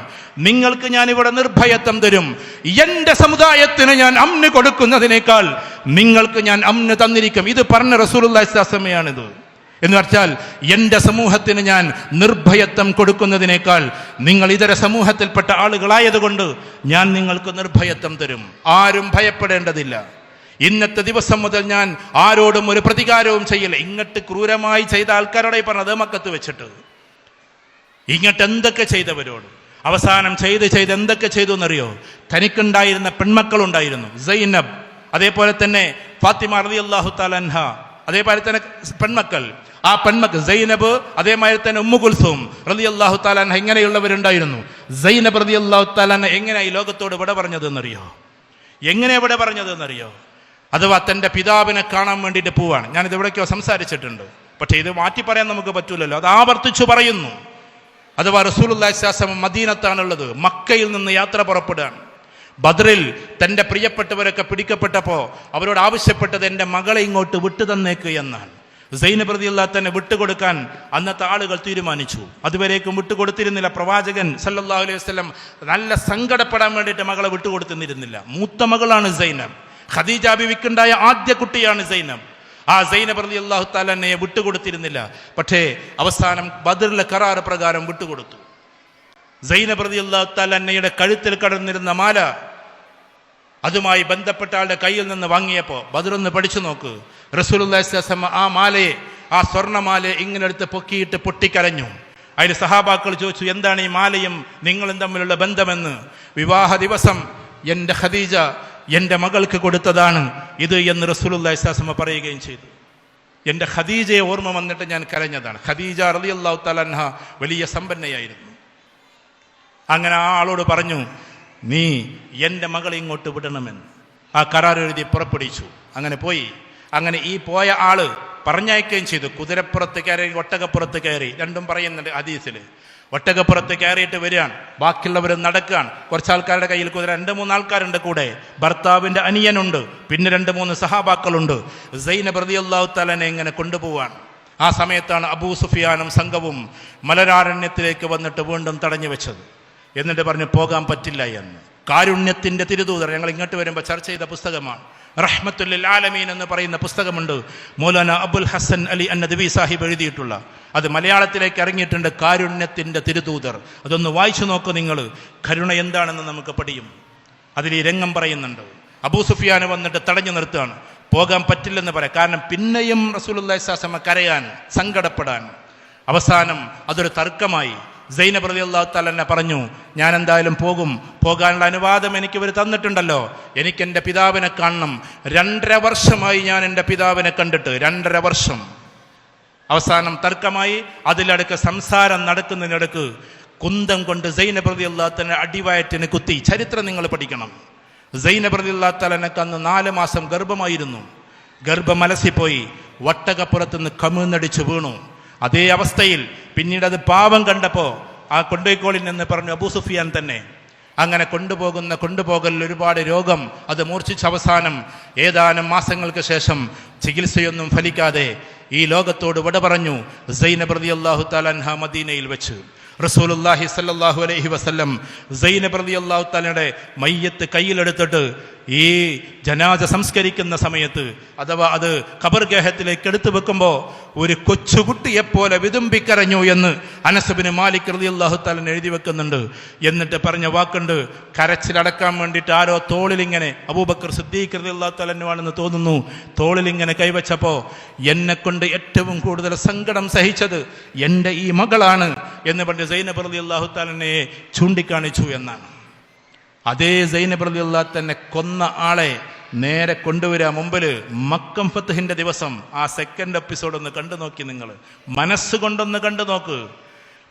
നിങ്ങൾക്ക് ഞാൻ ഇവിടെ നിർഭയത്വം തരും. എന്റെ സമുദായത്തിന് ഞാൻ അമ്ന് കൊടുക്കുന്നതിനേക്കാൾ നിങ്ങൾക്ക് ഞാൻ അമ്ന് തന്നിരിക്കും. ഇത് പറഞ്ഞ റസൂലുള്ളാഹി സ്വല്ലല്ലാഹു അലൈഹി വസല്ലമയാണിത്. എന്ന് വെച്ചാൽ എന്റെ സമൂഹത്തിന് ഞാൻ നിർഭയത്വം കൊടുക്കുന്നതിനേക്കാൾ നിങ്ങൾ ഇതര സമൂഹത്തിൽപ്പെട്ട ആളുകളായതുകൊണ്ട് ഞാൻ നിങ്ങൾക്ക് നിർഭയത്വം തരും. ആരും ഭയപ്പെടേണ്ടതില്ല. ഇന്നത്തെ ദിവസം മുതൽ ഞാൻ ആരോടും ഒരു പ്രതികാരവും ചെയ്യില്ല. ഇങ്ങോട്ട് ക്രൂരമായി ചെയ്ത ആൾക്കാരോടെ പറഞ്ഞത് മക്കത്ത് വെച്ചിട്ട് ഇങ്ങോട്ട് എന്തൊക്കെ ചെയ്തവരോട് അവസാനം ചെയ്ത് എന്തൊക്കെ ചെയ്തു എന്നറിയോ? തനിക്കുണ്ടായിരുന്ന പെൺമക്കളുണ്ടായിരുന്നു, സൈനബ്, അതേപോലെ തന്നെ ഫാത്തിമ റളിയല്ലാഹു തആല അൻഹ, അതേപോലെ തന്നെ പെൺമക്കൾ. ആ പെൺമക്കൾ സൈനബ്, അതേമാതിരി തന്നെ ഉമ്മു കുൽസൂം റളിയല്ലാഹു തആല അൻഹ, ഇങ്ങനെയുള്ളവരുണ്ടായിരുന്നു. സൈനബ് റളിയല്ലാഹു തആല അൻഹ എങ്ങനെ ഈ ലോകത്തോട് വിട പറഞ്ഞതെന്നറിയോ? എങ്ങനെ വിട പറഞ്ഞതെന്നറിയോ? അഥവാ തൻ്റെ പിതാവിനെ കാണാൻ വേണ്ടിയിട്ട് പോവാണ്. ഞാനിത് എവിടേക്കോ സംസാരിച്ചിട്ടുണ്ട്, പക്ഷേ ഇത് മാറ്റി പറയാൻ നമുക്ക് പറ്റൂലല്ലോ, അത് ആവർത്തിച്ചു പറയുന്നു. അഥവാ റസൂലുള്ളാഹി സ്വല്ലല്ലാഹു അലൈഹി വസല്ലം മദീനത്താണുള്ളത്, മക്കയിൽ നിന്ന് യാത്ര പുറപ്പെടുകയാണ്. ബദറിൽ തൻ്റെ പ്രിയപ്പെട്ടവരൊക്കെ പിടിക്കപ്പെട്ടപ്പോൾ അവരോട് ആവശ്യപ്പെട്ടത് എൻ്റെ മകളെ ഇങ്ങോട്ട് വിട്ടു തന്നേക്ക് എന്നാണ്. സൈനബ് റളിയല്ലാഹു തന്നെ വിട്ടുകൊടുക്കാൻ അന്നത്തെ ആളുകൾ തീരുമാനിച്ചു. അതുവരേക്കും വിട്ടുകൊടുത്തിരുന്നില്ല. പ്രവാചകൻ സല്ലല്ലാഹു അലൈഹി വസല്ലം നല്ല സങ്കടപ്പെടാൻ വേണ്ടിയിട്ട് മകളെ വിട്ടുകൊടുത്തിരുന്നില്ല. മൂത്ത മകളാണ് സൈനബ്. ഖദീജ ബിവിക്കുണ്ടായ ആദ്യ കുട്ടിയാണ് സൈനബ്. ആ സൈനബ് റളിയല്ലാഹു തആല അൻഹയെ വിട്ടുകൊടുത്തിരുന്നില്ല. പക്ഷേ അവസാനം ബദറിലെ കരാർ പ്രകാരം വിട്ടുകൊടുത്തു. സൈനബ് റളിയല്ലാഹു തആല അൻഹയുടെ കഴുത്തിൽ കടന്നിരുന്ന മാല അതുമായി ബന്ധപ്പെട്ട ആളുടെ കയ്യിൽ നിന്ന് വാങ്ങിയപ്പോൾ, ബദറൊന്ന് പഠിച്ചു നോക്ക്, റസൂലുള്ളാഹി സ്വല്ലല്ലാഹു അലൈഹി വസല്ലം ആ മാലയെ, ആ സ്വർണ്ണമാലയെ ഇങ്ങനെ എടുത്ത് പൊക്കിയിട്ട് പൊട്ടിക്കരഞ്ഞു. അതിൽ സഹാബാക്കൾ ചോദിച്ചു, എന്താണ് ഈ മാലയും നിങ്ങളും തമ്മിലുള്ള ബന്ധമെന്ന്. വിവാഹ ദിവസം എൻ്റെ ഖദീജ എൻ്റെ മകൾക്ക് കൊടുത്തതാണ് ഇത് എന്ന് റസൂലുള്ളാഹി സ്വല്ലല്ലാഹു അലൈഹി വസല്ലം പറയുകയും ചെയ്തു. എൻ്റെ ഖദീജയെ ഓർമ്മ വന്നിട്ട് ഞാൻ കരഞ്ഞതാണ്. ഖദീജ റളിയല്ലാഹു തആല അൻഹ വലിയ സമ്പന്നയായിരുന്നു. അങ്ങനെ ആ ആളോട് പറഞ്ഞു, നീ എൻ്റെ മകളെ ഇങ്ങോട്ട് വിടണമെന്ന്. ആ കരാർ എഴുതി പുറപ്പെടുവിച്ചു. അങ്ങനെ പോയി. അങ്ങനെ ഈ പോയ ആള് പറഞ്ഞയക്കുകയും ചെയ്തു. കുതിരപ്പുറത്ത് കയറി, ഒട്ടകപ്പുറത്ത് കയറി, രണ്ടും പറയുന്നുണ്ട് ഹദീസിൽ. ഒട്ടകപ്പുറത്ത് കയറിയിട്ട് വരികയാണ്, ബാക്കിയുള്ളവർ നടക്കുകയാണ്. കുറച്ചാൾക്കാരുടെ കയ്യിൽ കുതിര, 2-3 ആൾക്കാരുണ്ട് കൂടെ. ഭർത്താവിൻ്റെ അനിയനുണ്ട്, പിന്നെ 2-3 സഹാബാക്കളുണ്ട്. സൈനബ് റളിയല്ലാഹു തആലനെ ഇങ്ങനെ കൊണ്ടുപോവാണ്. ആ സമയത്താണ് അബൂ സുഫിയാനും സംഘവും മലരാരണ്യത്തിലേക്ക് വന്നിട്ട് വീണ്ടും തടഞ്ഞു വെച്ചത്. എന്നിട്ട് പറഞ്ഞു, പോകാൻ പറ്റില്ല എന്ന്. കാരുണ്യത്തിൻ്റെ തിരുദൂതർ, ഞങ്ങൾ ഇങ്ങോട്ട് വരുമ്പോൾ ചർച്ച ചെയ്ത പുസ്തകമാണ്. റഹ്മത്തുൽ ലിൽ ആലമീൻ എന്ന് പറയുന്ന പുസ്തകമുണ്ട്, മൗലാന അബുൽ ഹസൻ അലി അന്നദവി സാഹിബ് എഴുതിയിട്ടുള്ള. അത് മലയാളത്തിലേക്ക് ഇറങ്ങിയിട്ടുണ്ട്, കാരുണ്യത്തിൻ്റെ തിരുദൂതർ. അതൊന്ന് വായിച്ചു നോക്കൂ നിങ്ങൾ. കരുണ എന്താണെന്ന് നമുക്ക് പഠിയും. അതിൽ ഈ രംഗം പറയുന്നുണ്ട്. അബൂ സുഫിയാൻ വന്നിട്ട് തടഞ്ഞു നിർത്തുകയാണ്, പോകാൻ പറ്റില്ലെന്ന് പറയാം. കാരണം പിന്നെയും റസൂലുള്ളാഹി സ്വല്ലല്ലാഹു അലൈഹി വസല്ലം കരയാൻ, സങ്കടപ്പെടാൻ. അവസാനം അതൊരു തർക്കമായി. സൈനബ് റളിയല്ലാഹു തആല അൻഹ പറഞ്ഞു, ഞാൻ എന്തായാലും പോകും, പോകാനുള്ള അനുവാദം എനിക്ക് ഇവർ തന്നിട്ടുണ്ടല്ലോ, എനിക്ക് എൻ്റെ പിതാവിനെ കാണണം. 2.5 വർഷമായി ഞാൻ എൻ്റെ പിതാവിനെ കണ്ടിട്ട്, 2.5 വർഷം. അവസാനം തർക്കമായി. അതിലടക്ക് സംസാരം നടക്കുന്നതിനിടക്ക് കുന്തം കൊണ്ട് സൈനബ് റളിയല്ലാഹു തആല അടിവയറ്റിന് കുത്തി. ചരിത്രം നിങ്ങൾ പഠിക്കണം. സൈനബ് റളിയല്ലാഹു തആലക്ക് അന്ന് 4 മാസം ഗർഭമായിരുന്നു. ഗർഭം അലസിപ്പോയി, ഒട്ടകപ്പുറത്തുനിന്ന് കമിഴ്ന്നടിച്ച് വീണു. അതേ അവസ്ഥയിൽ പിന്നീട് അത് പാവം കണ്ടപ്പോൾ ആ കൊണ്ടുപോയിക്കോളിൽ നിന്ന് പറഞ്ഞു അബൂ സുഫിയാൻ തന്നെ. അങ്ങനെ കൊണ്ടുപോകൽ ഒരുപാട് രോഗം അത് മൂർച്ഛിച്ച അവസാനം ഏതാനും മാസങ്ങൾക്ക് ശേഷം ചികിത്സയൊന്നും ഫലിക്കാതെ ഈ ലോകത്തോട് വിട പറഞ്ഞു. സൈനബ് റളിയല്ലാഹു തആല അൻഹ മദീനയിൽ വെച്ച് റസൂലുള്ളാഹി സ്വല്ലല്ലാഹു അലൈഹി വസല്ലം സൈനബ് റളിയല്ലാഹു തആലയുടെ മയ്യത്ത് കയ്യിലെടുത്തിട്ട് ഈ ജനാസ സംസ്കരിക്കുന്ന സമയത്ത് അഥവാ അത് ഖബർഗേഹത്തിലേക്ക് എടുത്തു വെക്കുമ്പോൾ ഒരു കൊച്ചുകുട്ടിയെപ്പോലെ വിതുമ്പിക്കരഞ്ഞു എന്ന് അനസ് ബിൻ മാലിക് റളിയല്ലാഹു തആല എഴുതി വെക്കുന്നുണ്ട്. എന്നിട്ട് പറഞ്ഞ വാക്കുണ്ട്, കരച്ചിലടക്കാൻ വേണ്ടിയിട്ട് ആരോ തോളിലിങ്ങനെ, അബൂബക്കർ സിദ്ദീഖ് റളിയല്ലാഹു തആല ആണെന്ന് തോന്നുന്നു, തോളിലിങ്ങനെ കൈവച്ചപ്പോൾ എന്നെ കൊണ്ട് ഏറ്റവും കൂടുതൽ സങ്കടം സഹിച്ചത് എൻ്റെ ഈ മകളാണ് എന്ന് പറഞ്ഞ് സൈനബ് റളിയല്ലാഹു തആലയെ ചൂണ്ടിക്കാണിച്ചു എന്നാണ്. അതേ സൈനബ് റളിയല്ലാഹു തന്നെ കൊന്ന ആളെ നേരെ കൊണ്ടുവരിക മുമ്പിൽ മക്കം ഫത്ഹിന്റെ ദിവസം. ആ സെക്കൻഡ് എപ്പിസോഡ് ഒന്ന് കണ്ടു നോക്കി, നിങ്ങൾ മനസ്സുകൊണ്ടൊന്ന് കണ്ടു നോക്ക്.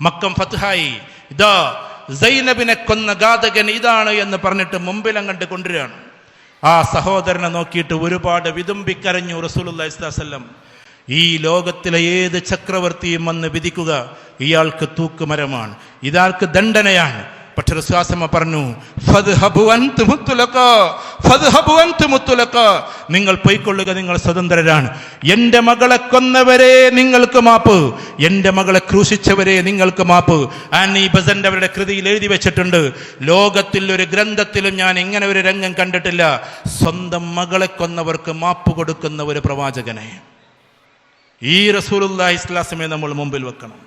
മക്കം ഫത്ഹായി, ഇതാ സൈനബിനെ കൊന്ന ഘാതകൻ ഇതാണ് എന്ന് പറഞ്ഞിട്ട് മുമ്പിൽ അങ്ങോട്ട് കൊണ്ടുവരികയാണ്. ആ സഹോദരനെ നോക്കിയിട്ട് ഒരുപാട് വിതുമ്പിക്കരഞ്ഞു റസൂലുള്ളാഹി സ്വല്ലല്ലാഹു അലൈഹി വസല്ലം. ഈ ലോകത്തിലെ ഏത് ചക്രവർത്തിയും വന്ന് വിധിക്കുക ഇയാൾക്ക് തൂക്കുമരമാണ്, ഇയാൾക്ക് ദണ്ഡനയാണ്. പക്ഷെ റസൂലുള്ളാഹി പറഞ്ഞു, നിങ്ങൾ പൊയ്ക്കൊള്ളുക, നിങ്ങൾ സ്വതന്ത്രരാണ്. എൻ്റെ മകളെ കൊന്നവരെ നിങ്ങൾക്ക് മാപ്പ്, എൻ്റെ മകളെ ക്രൂശിച്ചവരെ നിങ്ങൾക്ക് മാപ്പ്. ആനി ബസന്റ് അവരുടെ കൃതിയിൽ എഴുതി വെച്ചിട്ടുണ്ട്, ലോകത്തിൽ ഒരു ഗ്രന്ഥത്തിലും ഞാൻ ഇങ്ങനെ ഒരു രംഗം കണ്ടിട്ടില്ല, സ്വന്തം മകളെ കൊന്നവർക്ക് മാപ്പ് കൊടുക്കുന്ന ഒരു പ്രവാചകനെ. ഈ റസൂലുള്ളാഹി സ്വല്ലല്ലാഹു അലൈഹി വസല്ലം നമ്മൾ മുമ്പിൽ വെക്കണം.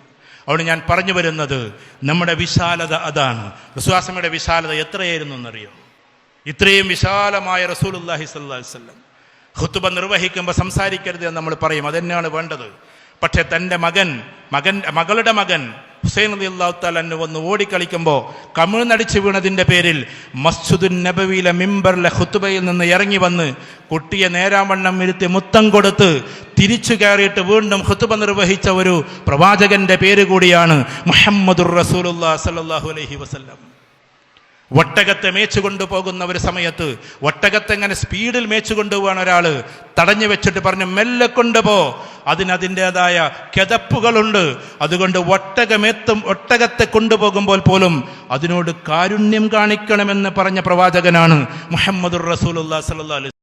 അവിടെ ഞാൻ പറഞ്ഞു വരുന്നത് നമ്മുടെ വിശാലത അതാണ്. റസൂലുള്ളാഹിയുടെ വിശാലത എത്രയായിരുന്നു എന്നറിയോ? ഇത്രയും വിശാലമായ റസൂലുള്ളാഹി സ്വല്ലല്ലാഹു അലൈഹി വസല്ലം ഖുതുബ നിർവഹിക്കുമ്പോൾ സംസാരിക്കരുത് എന്ന് നമ്മൾ പറയും, അതെന്നെയാണ് വേണ്ടത്. പക്ഷെ തൻ്റെ മകളുടെ മകൻ ഹുസൈൻ റളിയല്ലാഹു തആല അൻഹു വന്ന് ഓടിക്കളിക്കുമ്പോൾ കമിഴ്ന്നടിച്ച് വീണതിൻ്റെ പേരിൽ മസ്ജിദുൻ നബവിയിലെ മിമ്പറിലെ ഖുതുബയിൽ നിന്ന് ഇറങ്ങി വന്ന് കുട്ടിയെ നേരാവണ്ണം ഇരുത്തി മുത്തം കൊടുത്ത് തിരിച്ചു കയറിയിട്ട് വീണ്ടും ഖുതുബ നിർവഹിച്ച ഒരു പ്രവാചകന്റെ പേര് കൂടിയാണ് മുഹമ്മദുർ റസൂലുള്ളാഹി സ്വല്ലല്ലാഹു അലൈഹി വസല്ലം. ഒട്ടകത്തെ മേച്ചു കൊണ്ടുപോകുന്ന ഒരു സമയത്ത് ഒട്ടകത്തെ എങ്ങനെ സ്പീഡിൽ മേച്ചു കൊണ്ടുപോകാൻ ഒരാൾ തടഞ്ഞു വെച്ചിട്ട് പറഞ്ഞു, മെല്ലെ കൊണ്ടുപോ, അതിനതിൻ്റെതായ കിതപ്പുകളുണ്ട്. അതുകൊണ്ട് ഒട്ടകത്തെ കൊണ്ടുപോകുമ്പോൾ പോലും അതിനോട് കാരുണ്യം കാണിക്കണമെന്ന് പറഞ്ഞ പ്രവാചകനാണ് മുഹമ്മദുർ റസൂലുള്ളാഹി സ്വല്ലല്ലാഹു അലൈഹി വസല്ലം.